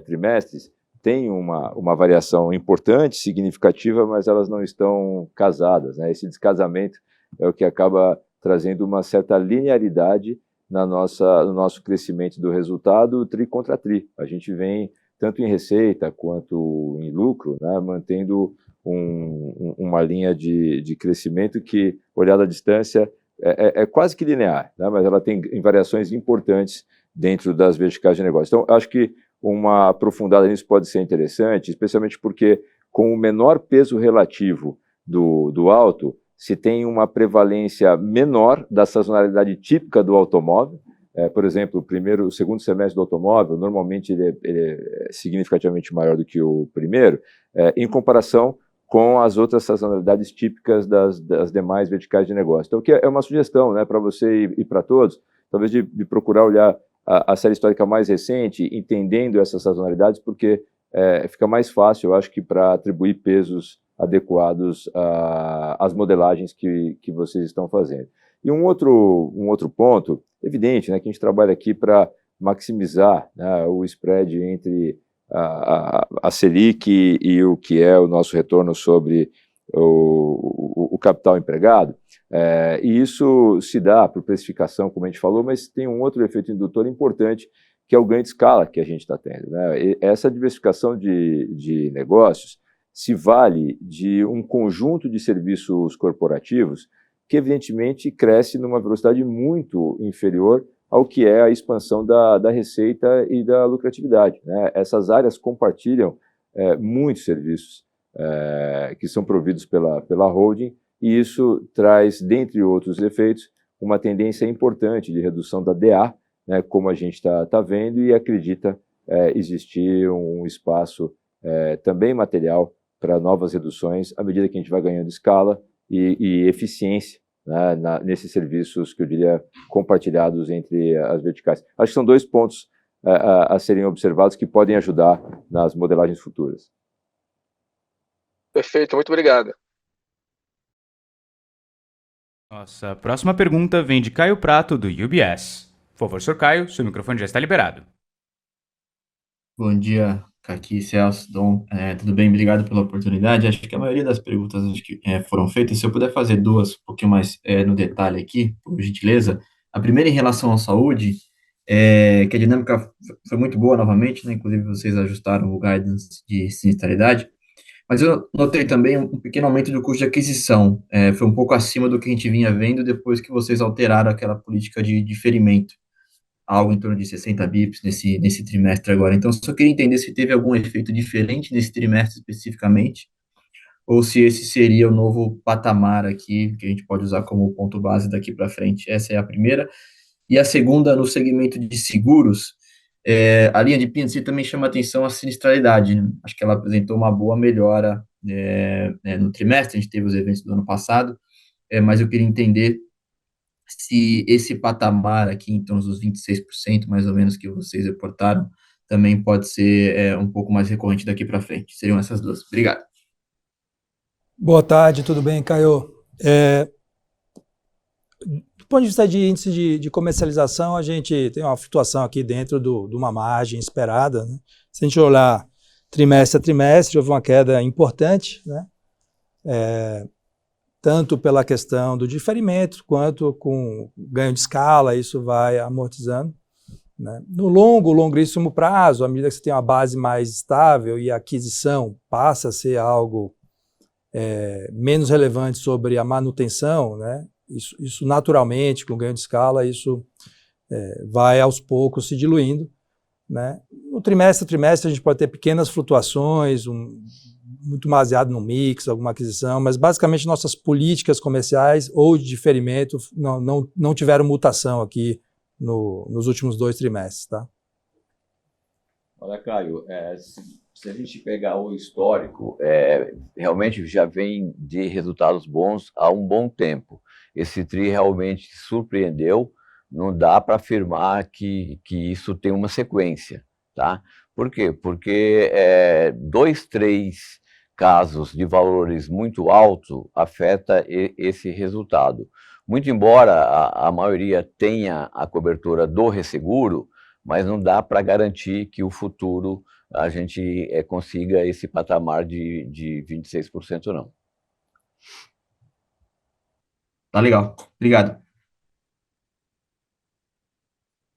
trimestres. Tem uma variação importante, significativa, mas elas não estão casadas, né? Esse descasamento é o que acaba trazendo uma certa linearidade no nosso crescimento do resultado tri contra tri. A gente vem, tanto em receita quanto em lucro, né, mantendo uma linha de crescimento que, olhada à distância, é quase que linear, né, mas ela tem variações importantes dentro das verticais de negócio. Então, acho que uma aprofundada nisso pode ser interessante, especialmente porque, com o menor peso relativo do auto, se tem uma prevalência menor da sazonalidade típica do automóvel. Por exemplo, o segundo semestre do automóvel, normalmente ele é significativamente maior do que o primeiro, em comparação com as outras sazonalidades típicas das demais verticais de negócio. Então, que é uma sugestão, né, para você e para todos, talvez de procurar olhar a série histórica mais recente, entendendo essas sazonalidades, porque fica mais fácil, eu acho, que para atribuir pesos adequados às modelagens que vocês estão fazendo. E um outro ponto, evidente, né, que a gente trabalha aqui para maximizar, né, o spread entre a Selic e o que é o nosso retorno sobre o capital empregado, e isso se dá por precificação, como a gente falou, mas tem um outro efeito indutor importante, que é o ganho de escala que a gente está tendo, né? E essa diversificação de negócios se vale de um conjunto de serviços corporativos que, evidentemente, cresce numa velocidade muito inferior ao que é a expansão da receita e da lucratividade, né? Essas áreas compartilham muitos serviços que são providos pela holding, e isso traz, dentre outros efeitos, uma tendência importante de redução da DA, né, como a gente está vendo, e acredita existir um espaço também material para novas reduções, à medida que a gente vai ganhando escala e eficiência, né, nesses serviços que eu diria compartilhados entre as verticais. Acho que são 2 pontos a serem observados que podem ajudar nas modelagens futuras. Perfeito, muito obrigado. Nossa próxima pergunta vem de Caio Prato, do UBS. Por favor, Sr. Caio, seu microfone já está liberado. Bom dia, Kaki, Celso, Dom, tudo bem? Obrigado pela oportunidade. Acho que a maioria das perguntas foram feitas. Se eu puder fazer 2 um pouquinho mais no detalhe aqui, por gentileza. A primeira em relação à saúde, que a dinâmica foi muito boa novamente, né? Inclusive vocês ajustaram o guidance de sinistralidade, mas eu notei também um pequeno aumento do custo de aquisição, foi um pouco acima do que a gente vinha vendo depois que vocês alteraram aquela política de diferimento, algo em torno de 60 bips nesse trimestre agora. Então, só queria entender se teve algum efeito diferente nesse trimestre especificamente, ou se esse seria o novo patamar aqui, que a gente pode usar como ponto base daqui para frente. Essa é a primeira. E a segunda, no segmento de seguros, a linha de P&C também chama atenção a sinistralidade, né? Acho que ela apresentou uma boa melhora no trimestre, a gente teve os eventos do ano passado, mas eu queria entender se esse patamar aqui, em torno dos 26%, mais ou menos, que vocês reportaram, também pode ser um pouco mais recorrente daqui para frente. Seriam essas 2. Obrigado. Boa tarde, tudo bem, Caio? Do ponto de vista de índice de comercialização, a gente tem uma flutuação aqui dentro de uma margem esperada, né? Se a gente olhar trimestre a trimestre, houve uma queda importante, né? Tanto pela questão do diferimento, quanto com ganho de escala, isso vai amortizando, né? No longíssimo prazo, à medida que você tem uma base mais estável e a aquisição passa a ser algo menos relevante sobre a manutenção, né? Isso naturalmente, com ganho de escala, isso vai aos poucos se diluindo, né? No trimestre a trimestre a gente pode ter pequenas flutuações, muito baseado no mix, alguma aquisição, mas basicamente nossas políticas comerciais ou de diferimento não tiveram mutação aqui nos últimos 2 trimestres, tá? Olha, Caio, se a gente pegar o histórico, realmente já vem de resultados bons há um bom tempo. Esse TRI realmente surpreendeu, não dá para afirmar que isso tem uma sequência, tá? Por quê? Porque 2, 3 casos de valores muito altos, afeta esse resultado. Muito embora a maioria tenha a cobertura do resseguro, mas não dá para garantir que o futuro a gente consiga esse patamar de 26% não. Tá legal. Obrigado.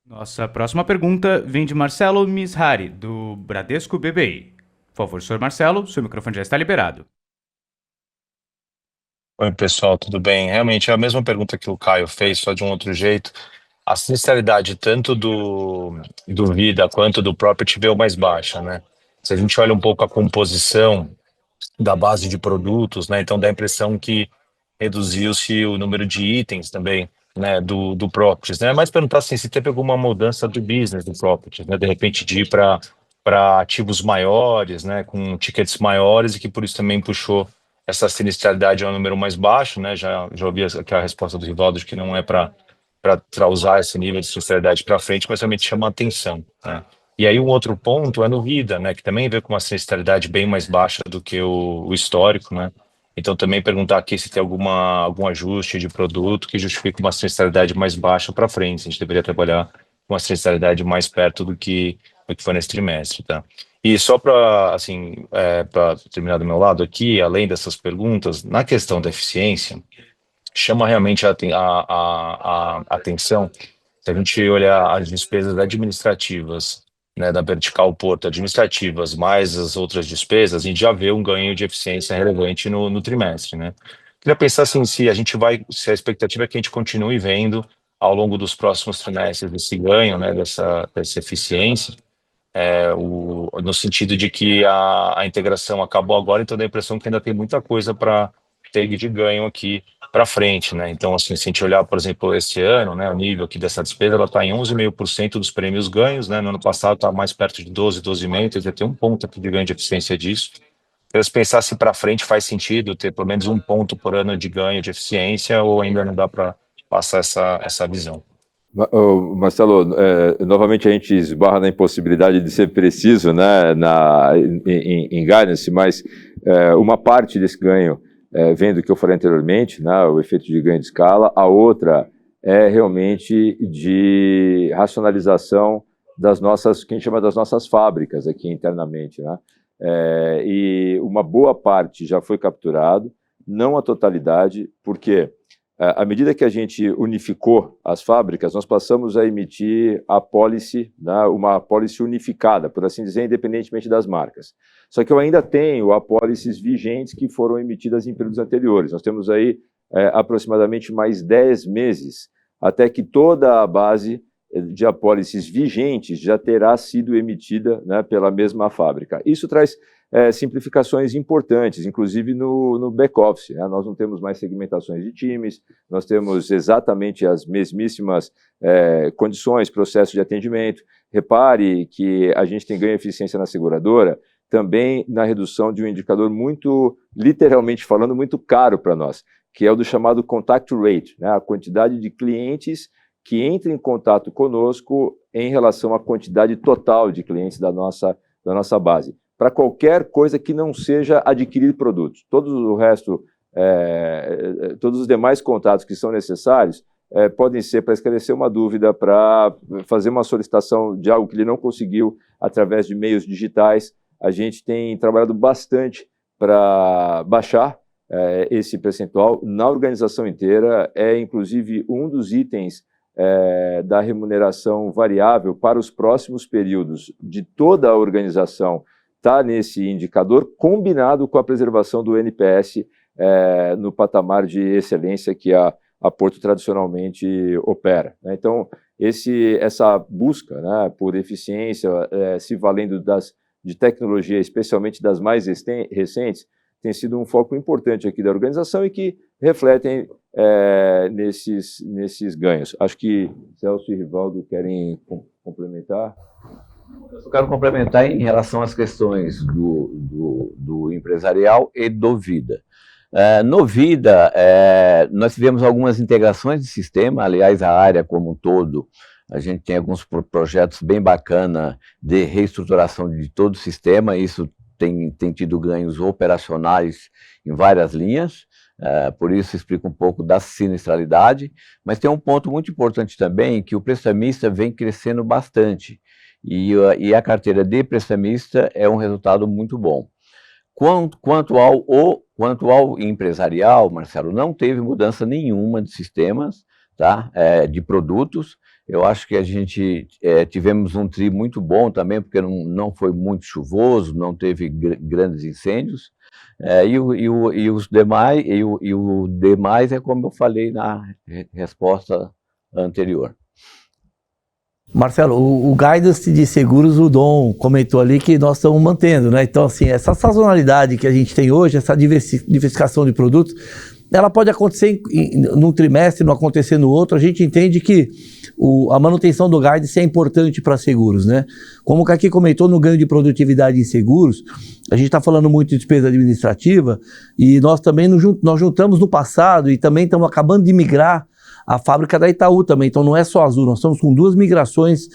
Nossa próxima pergunta vem de Marcelo Mishari, do Bradesco BBI. Por favor, senhor Marcelo, seu microfone já está liberado. Oi, pessoal, tudo bem? Realmente é a mesma pergunta que o Caio fez, só de um outro jeito. A sinistralidade tanto do Vida quanto do Property veio mais baixa, né? Se a gente olha um pouco a composição da base de produtos, né? Então dá a impressão que reduziu-se o número de itens também, né? Do Properties, né? Mas perguntar assim, se teve alguma mudança do business do Properties, né? De repente de ir para ativos maiores, né? Com tickets maiores e que por isso também puxou essa sinistralidade a um número mais baixo, né? Já ouvi aqui a resposta do Rivaldo de que não é para usar esse nível de sinistralidade para frente, mas realmente chama a atenção, né? E aí um outro ponto é no Vida, né? Que também veio com uma sinistralidade bem mais baixa do que o histórico, né? Então também perguntar aqui se tem algum ajuste de produto que justifique uma sinistralidade mais baixa para frente. A gente deveria trabalhar com uma sinistralidade mais perto do que foi nesse trimestre, tá? E só para assim, para terminar do meu lado aqui, além dessas perguntas, na questão da eficiência, chama realmente a atenção se a gente olhar as despesas administrativas, né, da vertical Porto, administrativas, mais as outras despesas, a gente já vê um ganho de eficiência relevante no trimestre, né? Queria pensar assim, se a expectativa é que a gente continue vendo ao longo dos próximos trimestres esse ganho, né, dessa eficiência, no sentido de que a integração acabou agora, então dá a impressão que ainda tem muita coisa para ter de ganho aqui para frente, né? Então, assim, se a gente olhar, por exemplo, este ano, né, o nível aqui dessa despesa, ela está em 11,5% dos prêmios ganhos, né? No ano passado está mais perto de 12,5%, então já tem um ponto aqui de ganho de eficiência disso. Então, se pensar se para frente faz sentido ter pelo menos 1 ponto por ano de ganho de eficiência ou ainda não dá para passar essa visão. Marcelo, novamente a gente esbarra na impossibilidade de ser preciso, né, em guidance, mas uma parte desse ganho vem do que eu falei anteriormente, né, o efeito de ganho de escala, a outra é realmente de racionalização das nossas, que a gente chama das nossas fábricas aqui internamente, né, e uma boa parte já foi capturado, não a totalidade, porque à medida que a gente unificou as fábricas, nós passamos a emitir a policy, né, uma policy unificada, por assim dizer, independentemente das marcas. Só que eu ainda tenho apólices vigentes que foram emitidas em períodos anteriores. Nós temos aí aproximadamente mais 10 meses até que toda a base de apólices vigentes já terá sido emitida, né, pela mesma fábrica. Isso traz simplificações importantes, inclusive no back-office, né? Nós não temos mais segmentações de times, nós temos exatamente as mesmíssimas condições, processo de atendimento. Repare que a gente tem ganho de eficiência na seguradora, também na redução de um indicador muito, literalmente falando, muito caro para nós, que é o do chamado contact rate, né? A quantidade de clientes que entram em contato conosco em relação à quantidade total de clientes da nossa base, para qualquer coisa que não seja adquirir produtos. Todo o resto, todos os demais contatos que são necessários podem ser para esclarecer uma dúvida, para fazer uma solicitação de algo que ele não conseguiu através de meios digitais. A gente tem trabalhado bastante para baixar esse percentual na organização inteira, inclusive um dos itens da remuneração variável para os próximos períodos de toda a organização está nesse indicador, combinado com a preservação do NPS no patamar de excelência que a Porto tradicionalmente opera, né? Então, essa busca, né, por eficiência, se valendo de tecnologia, especialmente das mais recentes, tem sido um foco importante aqui da organização e que refletem nesses ganhos. Acho que Celso e Rivaldo querem complementar. Eu só quero complementar em relação às questões do empresarial e do Vida. No Vida, nós tivemos algumas integrações de sistema, aliás, a área como um todo, a gente tem alguns projetos bem bacanas de reestruturação de todo o sistema, isso tem tido ganhos operacionais em várias linhas, por isso explica um pouco da sinistralidade, mas tem um ponto muito importante também, que o prestamista vem crescendo bastante, e a carteira de prestamista é um resultado muito bom. Quanto ao empresarial, Marcelo, não teve mudança nenhuma de sistemas, tá? De produtos. Eu acho que a gente tivemos um TRI muito bom também, porque não foi muito chuvoso, não teve grandes incêndios. O demais é como eu falei na resposta anterior. Marcelo, o guidance de seguros, o Dom comentou ali que nós estamos mantendo, né? Então, assim, essa sazonalidade que a gente tem hoje, essa diversificação de produtos, ela pode acontecer num trimestre, não acontecer no outro. A gente entende que a manutenção do guidance é importante para seguros, né? Como o Kaki comentou, no ganho de produtividade em seguros, a gente está falando muito de despesa administrativa, e nós também nós juntamos no passado e também estamos acabando de migrar a fábrica da Itaú também. Então não é só Azul, nós estamos com 2 migrações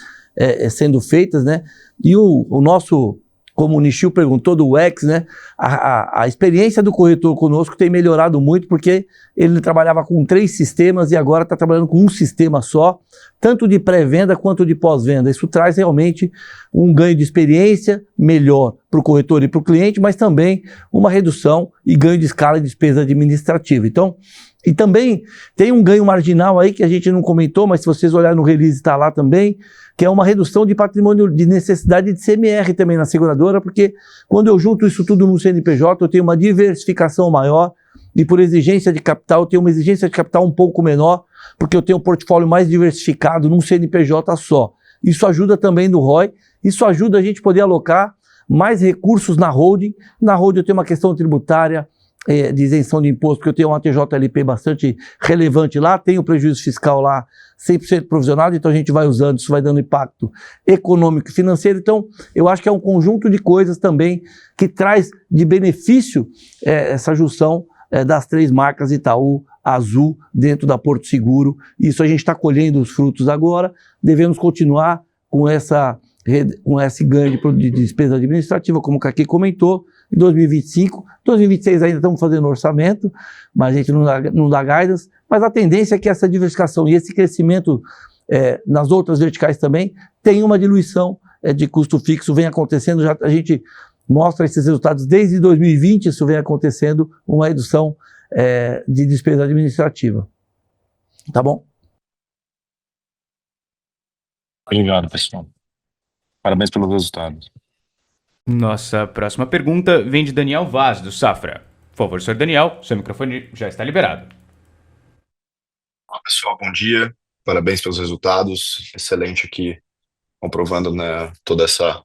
sendo feitas, né? E o nosso, como o Nishio perguntou, do UX, né? A experiência do corretor conosco tem melhorado muito, porque ele trabalhava com 3 sistemas e agora está trabalhando com um sistema só, tanto de pré-venda quanto de pós-venda. Isso traz realmente um ganho de experiência melhor para o corretor e para o cliente, mas também uma redução e ganho de escala de despesa administrativa. Então, e também tem um ganho marginal aí que a gente não comentou, mas se vocês olharem no release está lá também, que é uma redução de patrimônio, de necessidade de CMR também na seguradora, porque quando eu junto isso tudo no CNPJ, eu tenho uma diversificação maior, e por exigência de capital, eu tenho uma exigência de capital um pouco menor, porque eu tenho um portfólio mais diversificado num CNPJ só. Isso ajuda também no ROI, isso ajuda a gente poder alocar mais recursos na holding. Na holding eu tenho uma questão tributária, de isenção de imposto, porque eu tenho uma TJLP bastante relevante lá, tenho prejuízo fiscal lá 100% provisionado, então a gente vai usando, isso vai dando impacto econômico e financeiro. Então eu acho que é um conjunto de coisas também que traz de benefício essa junção das 3 marcas Itaú, Azul, dentro da Porto Seguro. Isso a gente está colhendo os frutos agora, devemos continuar com esse ganho de despesa administrativa, como o Kaki comentou, em 2025, 2026 ainda estamos fazendo orçamento, mas a gente não dá guidance, mas a tendência é que essa diversificação e esse crescimento nas outras verticais também tem uma diluição de custo fixo, vem acontecendo, já a gente mostra esses resultados desde 2020, isso vem acontecendo, uma redução de despesa administrativa. Tá bom? Obrigado, pessoal. Parabéns pelos resultados. Nossa próxima pergunta vem de Daniel Vaz, do Safra. Por favor, senhor Daniel, seu microfone já está liberado. Olá, pessoal, bom dia. Parabéns pelos resultados. Excelente aqui, comprovando, né, toda essa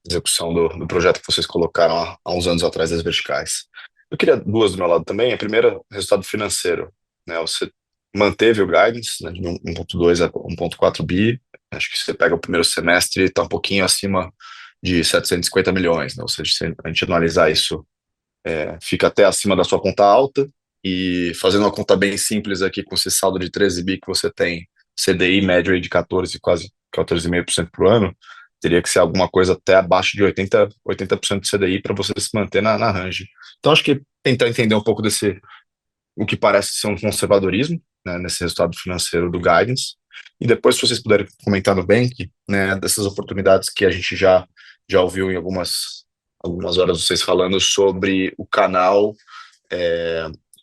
execução do projeto que vocês colocaram há uns anos atrás das verticais. Eu queria 2 do meu lado também. A primeira, resultado financeiro, né? Você manteve o guidance, né, de 1.2 a 1.4 bi. Acho que você pega o primeiro semestre e está um pouquinho acima de 750 milhões, né? Ou seja, se a gente analisar isso, fica até acima da sua conta alta, e fazendo uma conta bem simples aqui, com esse saldo de 13 bi que você tem, CDI médio aí de 14,5% por ano, teria que ser alguma coisa até abaixo de 80% de CDI para você se manter na range. Então, acho que tentar entender um pouco o que parece ser um conservadorismo, né, nesse resultado financeiro do guidance, e depois, se vocês puderem comentar no Bank, né, dessas oportunidades que a gente já ouviu em algumas horas vocês falando sobre o canal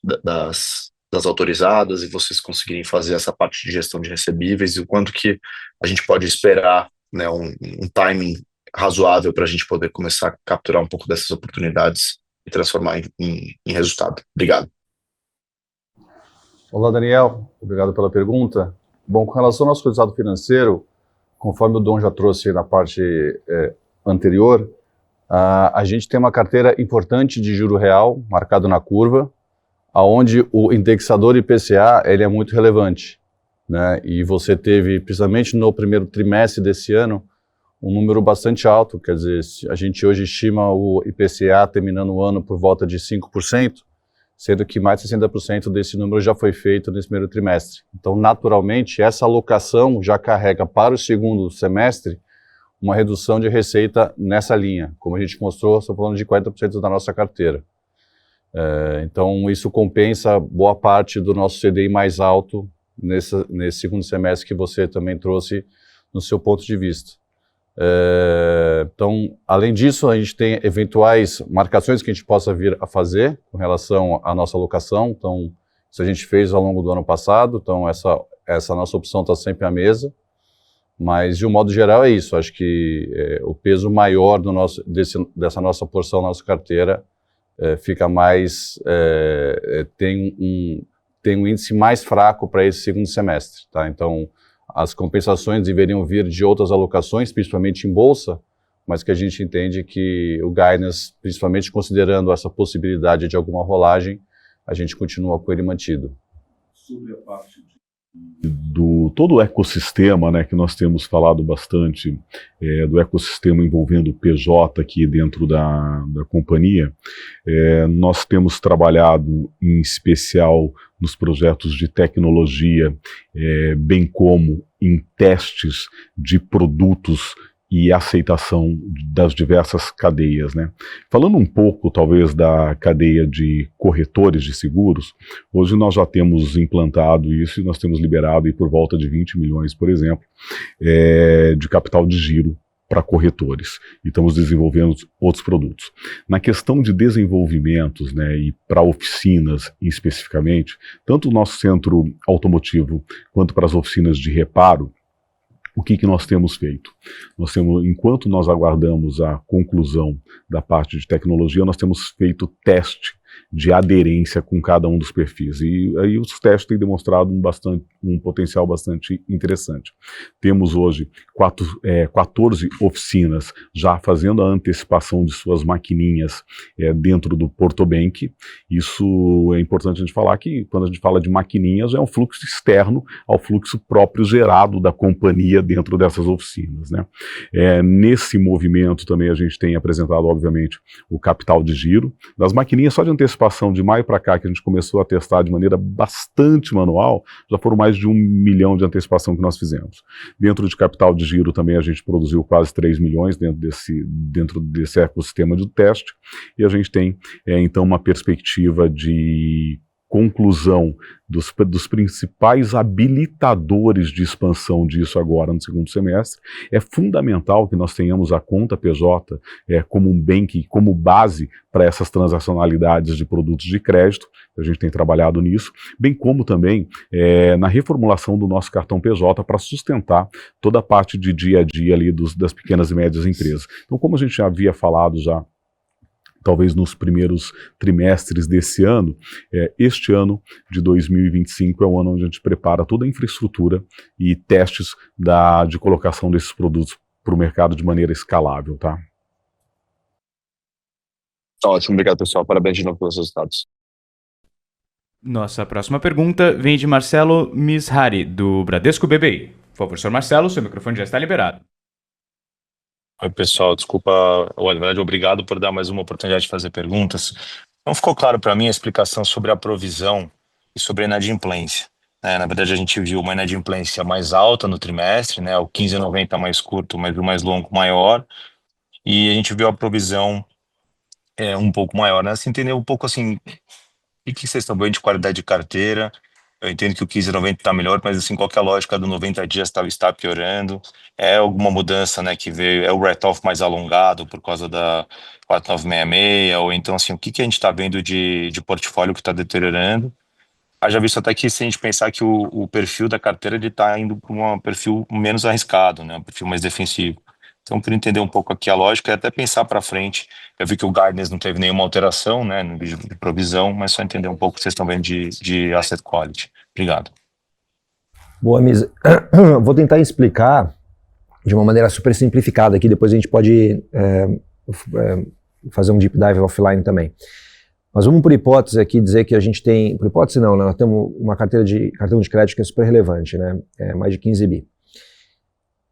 das autorizadas, e vocês conseguirem fazer essa parte de gestão de recebíveis, e o quanto que a gente pode esperar, né, um timing razoável para a gente poder começar a capturar um pouco dessas oportunidades e transformar em resultado. Obrigado. Olá, Daniel. Obrigado pela pergunta. Bom, com relação ao nosso resultado financeiro, conforme o Dom já trouxe na parte anterior, a gente tem uma carteira importante de juro real, marcado na curva, onde o indexador IPCA ele é muito relevante, né? E você teve, principalmente no primeiro trimestre desse ano, um número bastante alto, quer dizer, a gente hoje estima o IPCA terminando o ano por volta de 5%, sendo que mais de 60% desse número já foi feito nesse primeiro trimestre. Então, naturalmente, essa alocação já carrega para o segundo semestre uma redução de receita nessa linha. Como a gente mostrou, estou falando de 40% da nossa carteira. Então, isso compensa boa parte do nosso CDI mais alto nesse segundo semestre que você também trouxe no seu ponto de vista. Então, além disso, a gente tem eventuais marcações que a gente possa vir a fazer com relação à nossa alocação. Então, isso a gente fez ao longo do ano passado, então essa nossa opção está sempre à mesa. Mas, de um modo geral, é isso. Acho que o peso maior dessa nossa porção, nossa carteira, fica mais... tem um índice mais fraco para esse segundo semestre. Tá? Então, as compensações deveriam vir de outras alocações, principalmente em bolsa, mas que a gente entende que o guidance, principalmente considerando essa possibilidade de alguma rolagem, a gente continua com ele mantido. Sobre a parte do todo o ecossistema, né, que nós temos falado bastante, do ecossistema envolvendo o PJ aqui dentro da companhia, nós temos trabalhado em especial nos projetos de tecnologia, bem como em testes de produtos e aceitação das diversas cadeias, né? Falando um pouco, talvez, da cadeia de corretores de seguros, hoje nós já temos implantado isso e nós temos liberado aí por volta de 20 milhões, por exemplo, de capital de giro para corretores, e estamos desenvolvendo outros produtos. Na questão de desenvolvimentos, né, e para oficinas especificamente, tanto o nosso centro automotivo quanto para as oficinas de reparo, o que nós temos feito? Enquanto nós aguardamos a conclusão da parte de tecnologia, nós temos feito teste de aderência com cada um dos perfis. E aí os testes têm demonstrado um potencial bastante interessante. Temos hoje 14 oficinas já fazendo a antecipação de suas maquininhas dentro do Portobank. Isso é importante a gente falar que quando a gente fala de maquininhas é um fluxo externo ao fluxo próprio gerado da companhia dentro dessas oficinas, né? Nesse movimento também a gente tem apresentado, obviamente, o capital de giro. Das maquininhas só de antecipação de maio para cá, que a gente começou a testar de maneira bastante manual, já foram mais de 1 milhão de antecipação que nós fizemos. Dentro de capital de giro também a gente produziu quase 3 milhões dentro desse ecossistema de teste, e a gente tem então uma perspectiva de conclusão dos principais habilitadores de expansão disso agora no segundo semestre. É fundamental que nós tenhamos a conta PJ como um bank, como base para essas transacionalidades de produtos de crédito. A gente tem trabalhado nisso, bem como também na reformulação do nosso cartão PJ para sustentar toda a parte de dia a dia ali das pequenas e médias empresas. Então, como a gente já havia falado talvez nos primeiros trimestres desse ano, este ano de 2025 é o ano onde a gente prepara toda a infraestrutura e testes de colocação desses produtos para o mercado de maneira escalável, tá? Ótimo, obrigado pessoal, parabéns de novo pelos resultados. Nossa próxima pergunta vem de Marcelo Mishari, do Bradesco BBI. Por favor, senhor Marcelo, seu microfone já está liberado. Oi, pessoal, desculpa, na verdade, obrigado por dar mais uma oportunidade de fazer perguntas. Não ficou claro para mim a explicação sobre a provisão e sobre a inadimplência. Na verdade, a gente viu uma inadimplência mais alta no trimestre, né, o 15,90 mais curto, mas o mais longo maior, e a gente viu a provisão um pouco maior, né? Você entendeu um pouco assim, o que vocês estão vendo de qualidade de carteira? Eu entendo que o 15,90 está melhor, mas assim, qual que é a lógica do 90 dias está piorando? É alguma mudança, né, que veio, é o write-off mais alongado por causa da 4966, ou então assim, o que a gente está vendo de portfólio que está deteriorando? Haja visto até que se a gente pensar que o perfil da carteira está indo para um perfil menos arriscado, né, um perfil mais defensivo. Então, eu queria entender um pouco aqui a lógica e até pensar para frente. Eu vi que o guidance não teve nenhuma alteração, né, no vídeo de provisão, mas só entender um pouco o que vocês estão vendo de asset quality. Obrigado. Boa, Misa. Vou tentar explicar de uma maneira super simplificada aqui, depois a gente pode fazer um deep dive offline também. Mas vamos por hipótese aqui dizer que a gente tem, por hipótese não, né, nós temos uma carteira de cartão de crédito que é super relevante, né, mais de 15 bi.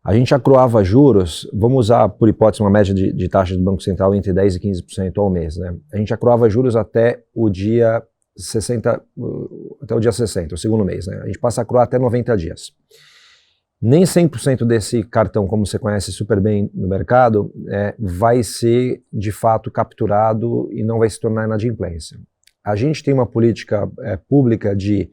A gente acruava juros, vamos usar por hipótese uma média de taxa do Banco Central entre 10% e 15% ao mês, né? A gente acruava juros até o dia 60, o segundo mês, né? A gente passa a acruar até 90 dias. Nem 100% desse cartão, como você conhece super bem no mercado, vai ser de fato capturado e não vai se tornar inadimplência. A gente tem uma política pública de,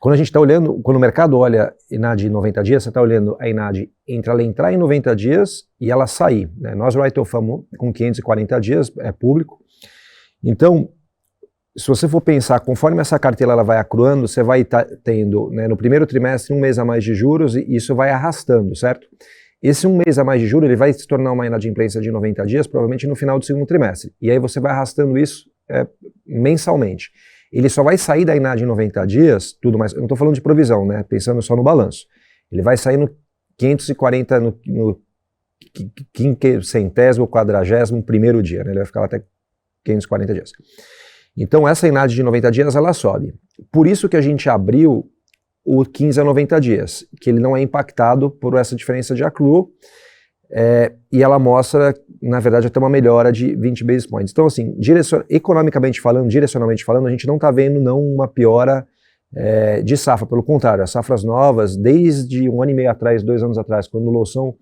quando a gente está olhando, quando o mercado olha INAD em 90 dias, você está olhando a INAD entre ela entrar em 90 dias e ela sair, né? Nós write-offamos com 540 dias, é público. Então, se você for pensar, conforme essa carteira ela vai acruando, você vai tendo, né, no primeiro trimestre, 1 mês a mais de juros e isso vai arrastando, certo? Esse 1 mês a mais de juros, ele vai se tornar uma inadimplência de 90 dias, provavelmente no final do segundo trimestre. E aí você vai arrastando isso mensalmente. Ele só vai sair da INAD em 90 dias, tudo mais, eu não estou falando de provisão, né, pensando só no balanço. Ele vai sair no 540, no 500º, 40º dia, né, ele vai ficar lá até 540 dias. Então essa INAD de 90 dias, ela sobe. Por isso que a gente abriu o 15 a 90 dias, que ele não é impactado por essa diferença de accrual, e ela mostra, na verdade, até uma melhora de 20 basis points. Então, assim, economicamente falando, direcionalmente falando, a gente não está vendo não uma piora de safra, pelo contrário, as safras novas, desde 1 ano e meio atrás, 2 anos atrás, quando o Loução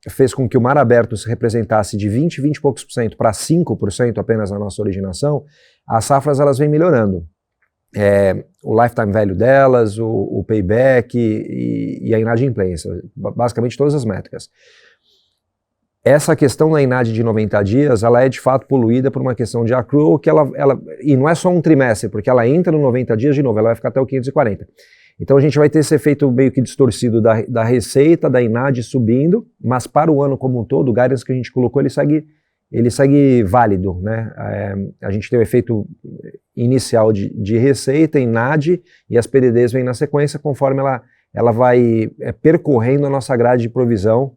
fez com que o mar aberto se representasse de 20 e poucos por cento para 5% apenas na nossa originação, as safras elas vêm melhorando. O lifetime value delas, o payback e a inadimplência, basicamente todas as métricas. Essa questão da INAD de 90 dias, ela é de fato poluída por uma questão de accrual, que e não é só um trimestre, porque ela entra no 90 dias de novo, ela vai ficar até o 540. Então a gente vai ter esse efeito meio que distorcido da receita, da INAD subindo, mas para o ano como um todo, o guidance que a gente colocou, ele segue válido, né? A gente tem o efeito inicial de receita, INAD, e as PDDs vêm na sequência conforme ela vai percorrendo a nossa grade de provisão,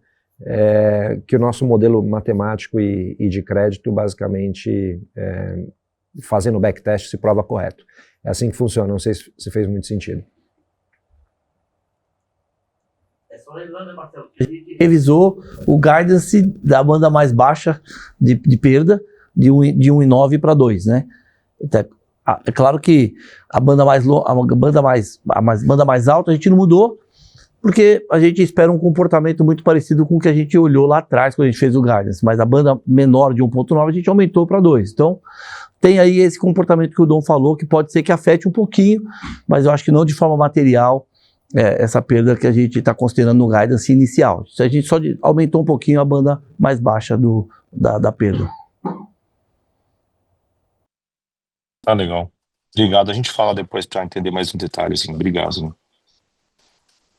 que o nosso modelo matemático e de crédito, basicamente, fazendo o backtest, se prova correto. É assim que funciona, não sei se fez muito sentido. A gente revisou o guidance da banda mais baixa de perda de 1,9 para 2, né? Então, é claro que a banda mais alta a gente não mudou, porque a gente espera um comportamento muito parecido com o que a gente olhou lá atrás quando a gente fez o guidance, mas a banda menor de 1,9 a gente aumentou para 2. Então, tem aí esse comportamento que o Dom falou, que pode ser que afete um pouquinho, mas eu acho que não de forma material, essa perda que a gente está considerando no guidance inicial. A gente só aumentou um pouquinho a banda mais baixa da perda. Tá legal. Obrigado. A gente fala depois para entender mais um detalhe, assim. Obrigado. Né?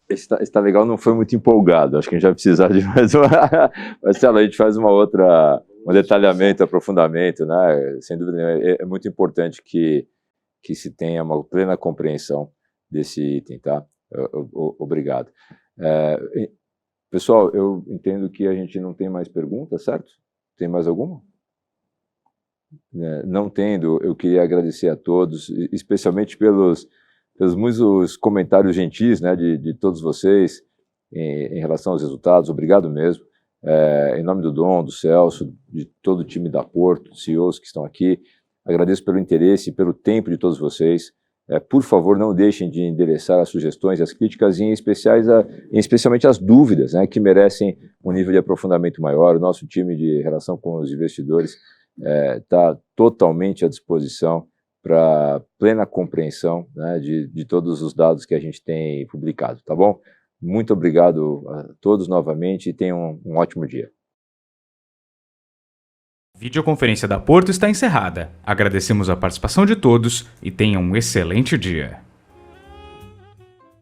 Esse tá legal, não foi muito empolgado. Acho que a gente vai precisar de mais uma... Marcelo, a gente faz um detalhamento, aprofundamento, né? Sem dúvida, é muito importante que se tenha uma plena compreensão desse item, tá? Obrigado. Pessoal, eu entendo que a gente não tem mais perguntas, certo? Tem mais alguma? Não tendo, eu queria agradecer a todos, especialmente pelos muitos comentários gentis, né, de todos vocês em relação aos resultados. Obrigado mesmo. Em nome do Dom, do Celso, de todo o time da Porto, CEOs que estão aqui, agradeço pelo interesse e pelo tempo de todos vocês. Por favor, não deixem de endereçar as sugestões, as críticas, e especialmente as dúvidas, né, que merecem um nível de aprofundamento maior. O nosso time de relação com os investidores está totalmente à disposição para plena compreensão, né, de todos os dados que a gente tem publicado, tá bom? Muito obrigado a todos novamente e tenham um ótimo dia. A videoconferência da Porto está encerrada. Agradecemos a participação de todos e tenham um excelente dia.